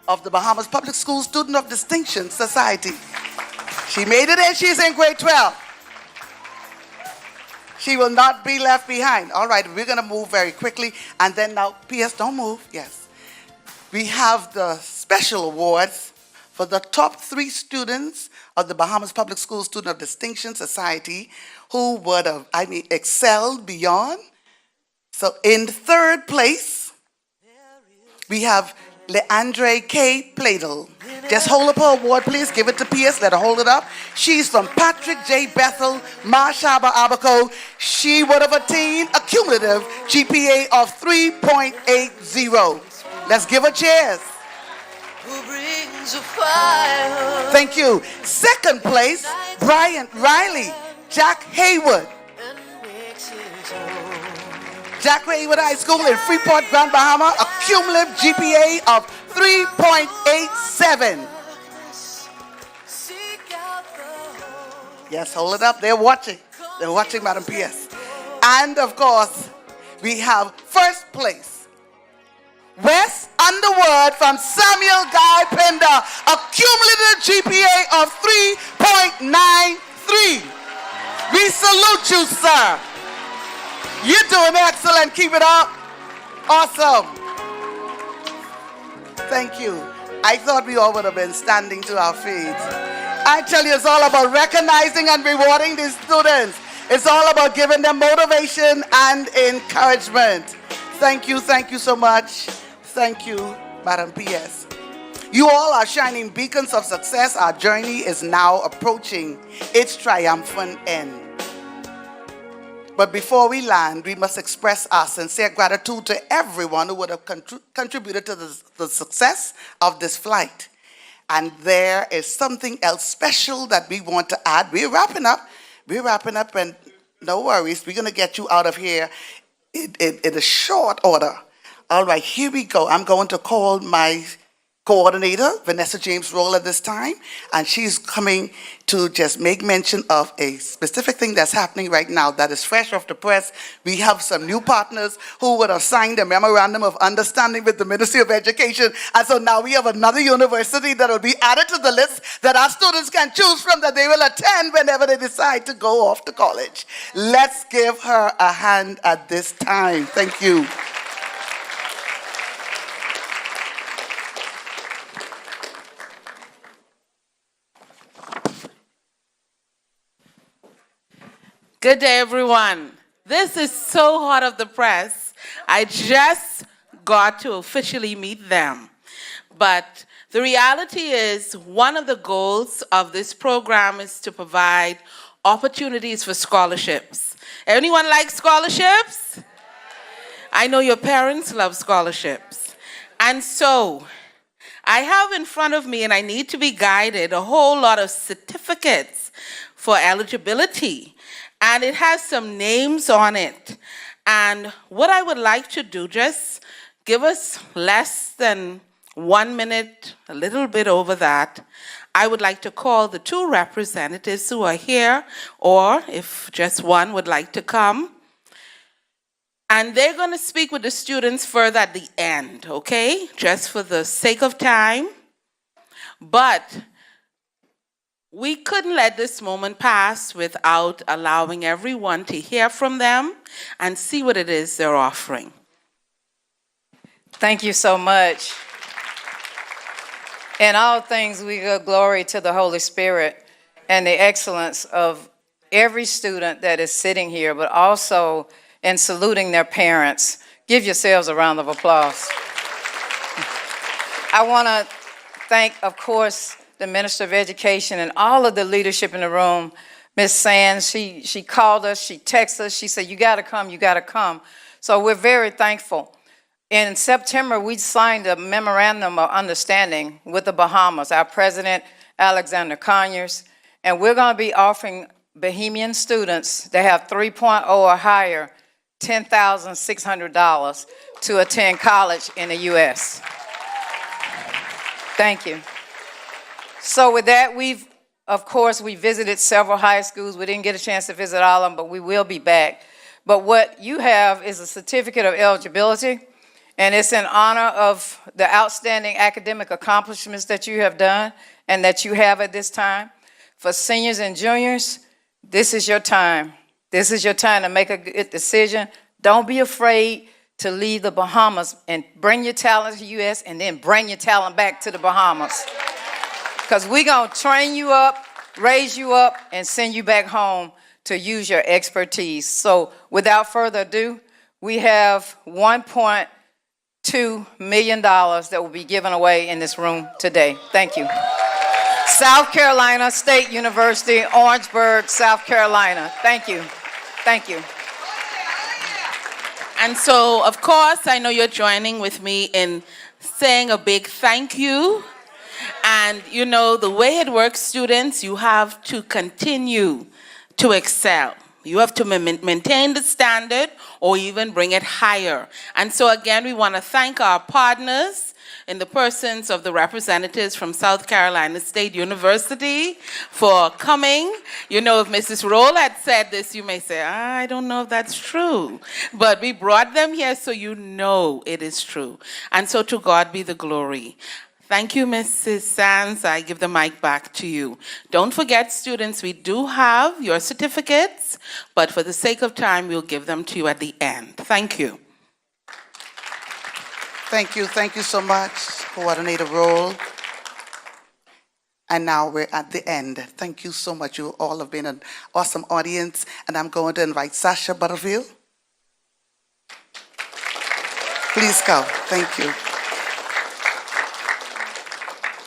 Speaker 1: of the Bahamas Public School Student of Distinction Society. She made it in. She's in grade 12. She will not be left behind. All right, we're going to move very quickly. And then now, P.S., don't move. Yes. We have the special awards for the top 3 students of the Bahamas Public School Student of Distinction Society who would have, excelled beyond. So in 3rd place, we have Leandre K. Pladel. Just hold up her award, please. Give it to P.S. Let her hold it up. She's from Patrick J. Bethel, Marshaba Abaco. She would have attained a cumulative GPA of 3.80. Let's give her cheers. Thank you. 2nd place, Brian Riley, Jack Haywood. Jack Haywood High School in Freeport, Grand Bahama, a cumulative GPA of 3.87. Yes, hold it up. They're watching. They're watching, Madam PS. And of course, we have first place, West Underwood from Samuel Guy Pender, a cumulative GPA of 3.93. We salute you, sir. You're doing excellent. Keep it up. Awesome. Thank you. I thought we all would have been standing to our feet. I tell you, it's all about recognizing and rewarding these students. It's all about giving them motivation and encouragement. Thank you so much. Thank you, Madam PS. You all are shining beacons of success. Our journey is now approaching its triumphant end. But before we land, we must express our sincere gratitude to everyone who would have contributed to the success of this flight. And there is something else special that we want to add. We're wrapping up, and no worries, we're going to get you out of here in a short order. All right, here we go. I'm going to call my coordinator, Vanessa James Roll, at this time, and she's coming to just make mention of a specific thing that's happening right now that is fresh off the press. We have some new partners who would have signed a memorandum of understanding with the Ministry of Education, and so now we have another university that will be added to the list that our students can choose from, that they will attend whenever they decide to go off to college. Let's give her a hand at this time. Thank you.
Speaker 6: Good day, everyone. This is so hot off the press. I just got to officially meet them. But the reality is, one of the goals of this program is to provide opportunities for scholarships. Anyone like scholarships? I know your parents love scholarships. And so I have in front of me, and I need to be guided, a whole lot of certificates for eligibility. And it has some names on it. And what I would like to do, just give us less than 1 minute, a little bit over that. I would like to call the two representatives who are here, or if just one would like to come. And they're going to speak with the students further at the end, okay? Just for the sake of time. But we couldn't let this moment pass without allowing everyone to hear from them and see what it is they're offering.
Speaker 11: Thank you so much. In all things, we give glory to the Holy Spirit and the excellence of every student that is sitting here, but also in saluting their parents. Give yourselves a round of applause. I want to thank, of course, the Minister of Education and all of the leadership in the room. Ms. Sands, she called us, she texted us, she said, you gotta come. So we're very thankful. In September, we signed a memorandum of understanding with the Bahamas, our president, Alexander Conyers, and we're gonna be offering Bahamian students that have 3.0 or higher $10,600 to attend college in the US. Thank you. So with that, we visited several high schools. We didn't get a chance to visit all of them, but we will be back. But what you have is a certificate of eligibility, and it's in honor of the outstanding academic accomplishments that you have done and that you have at this time. For seniors and juniors, this is your time. This is your time to make a good decision. Don't be afraid to leave the Bahamas and bring your talent to the U.S. and then bring your talent back to the Bahamas. Because we're going to train you up, raise you up, and send you back home to use your expertise. So without further ado, we have $1.2 million that will be given away in this room today. Thank you. South Carolina State University, Orangeburg, South Carolina. Thank you. Thank you.
Speaker 6: And so, of course, I know you're joining with me in saying a big thank you. And, you know, the way it works, students, you have to continue to excel. You have to maintain the standard or even bring it higher. And so, again, we want to thank our partners. in the persons of the representatives from South Carolina State University for coming. You know, if Mrs. Roll had said this, you may say, I don't know if that's true. But we brought them here so you know it is true. And so to God be the glory. Thank you, Mrs. Sands. I give the mic back to you. Don't forget, students, we do have your certificates, but for the sake of time, we'll give them to you at the end. Thank you.
Speaker 1: Thank you so much, Coordinator Roll. And now we're at the end. Thank you so much. You all have been an awesome audience, and I'm going to invite Sasha Butterfield. Please come. Thank you.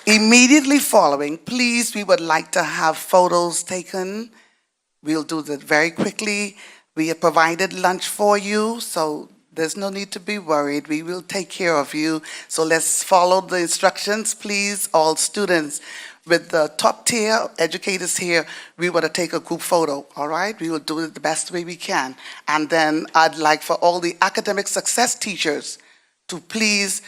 Speaker 1: Immediately following, please, we would like to have photos taken. We'll do that very quickly. We have provided lunch for you, so there's no need to be worried. We will take care of you. So let's follow the instructions, please. All students with the top tier educators here, we want to take a group photo, all right? We will do it the best way we can. And then I'd like for all the academic success teachers to please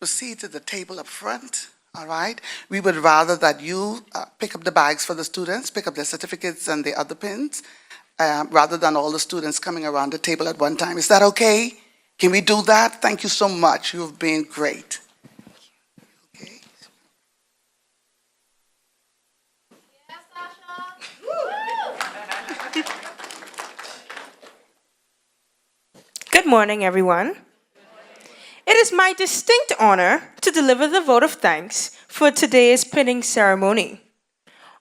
Speaker 1: proceed to the table up front, all right? We would rather that you pick up the bags for the students, pick up their certificates and the other pins, rather than all the students coming around the table at one time. Is that okay? Can we do that? Thank you so much. You've been great. Okay.
Speaker 12: Good morning, everyone. It is my distinct honor to deliver the vote of thanks for today's pinning ceremony.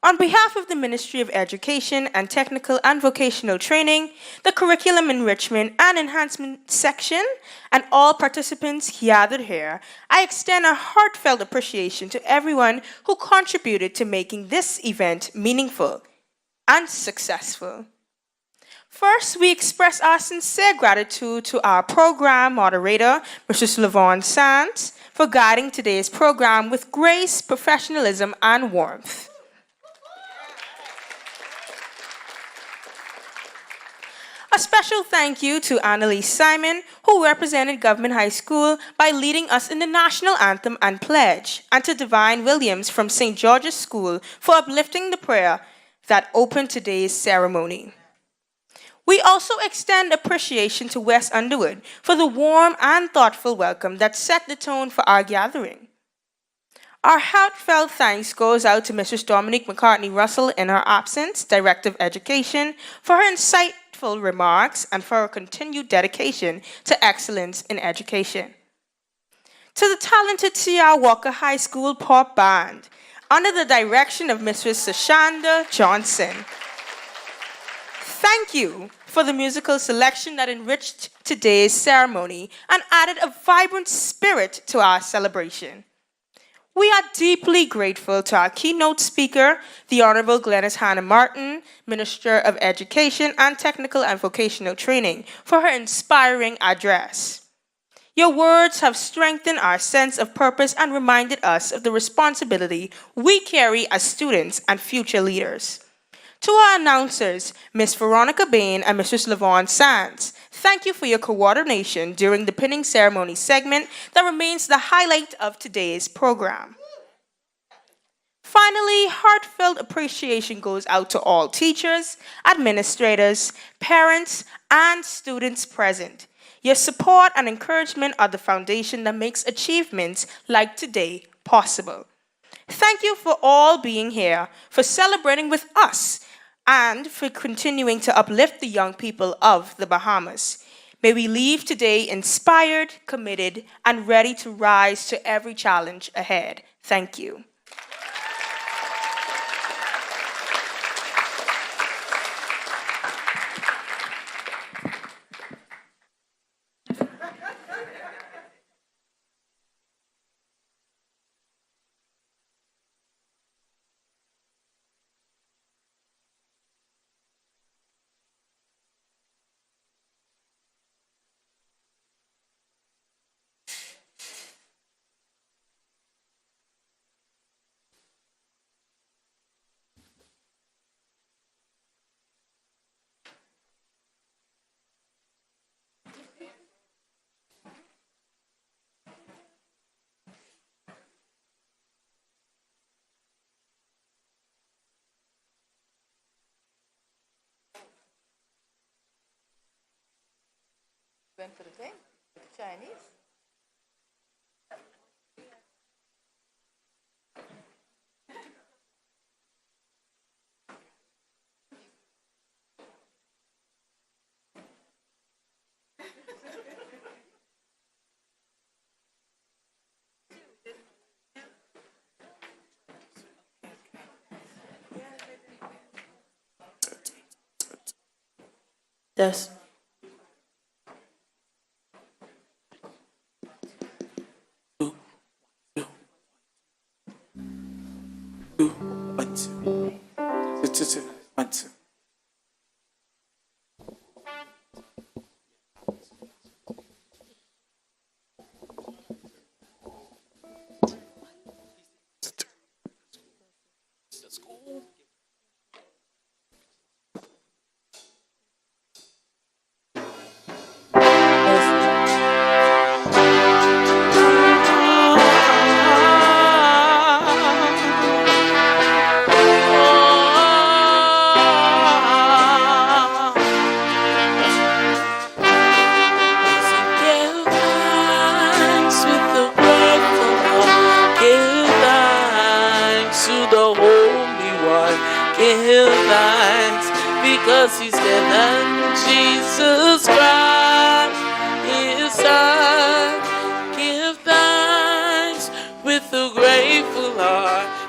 Speaker 12: On behalf of the Ministry of Education and Technical and Vocational Training, the Curriculum Enrichment and Enhancement Section, and all participants gathered here, I extend a heartfelt appreciation to everyone who contributed to making this event meaningful and successful. First, we express our sincere gratitude to our program moderator, Mrs. LaVon Sands, for guiding today's program with grace, professionalism, and warmth. A special thank you to Annalise Simon, who represented Government High School by leading us in the national anthem and pledge, and to Divine Williams from St. George's School for uplifting the prayer that opened today's ceremony. We also extend appreciation to Wes Underwood for the warm and thoughtful welcome that set the tone for our gathering. Our heartfelt thanks goes out to Mrs. Dominique McCartney Russell in her absence, Director of Education, for her insightful remarks and for her continued dedication to excellence in education. To the talented C.R. Walker High School Pop Band, under the direction of Mrs. Sashanda Johnson. Thank you for the musical selection that enriched today's ceremony and added a vibrant spirit to our celebration. We are deeply grateful to our keynote speaker, the Honorable Glennis Hannah Martin, Minister of Education and Technical and Vocational Training, for her inspiring address. Your words have strengthened our sense of purpose and reminded us of the responsibility we carry as students and future leaders. To our announcers, Ms. Veronica Bain and Mrs. LaVon Sands, thank you for your coordination during the pinning ceremony segment that remains the highlight of today's program. Finally, heartfelt appreciation goes out to all teachers, administrators, parents, and students present. Your support and encouragement are the foundation that makes achievements like today possible. Thank you for all being here, for celebrating with us, and for continuing to uplift the young people of the Bahamas. May we leave today inspired, committed, and ready to rise to every challenge ahead. Thank you.
Speaker 11: been for the thing, the Chinese.
Speaker 12: Yes.
Speaker 6: One, two. Two. One, two. Give thanks with the grateful heart. Give thanks to the Holy One. Give thanks because He's given Jesus Christ, His Son. Give thanks with a grateful heart.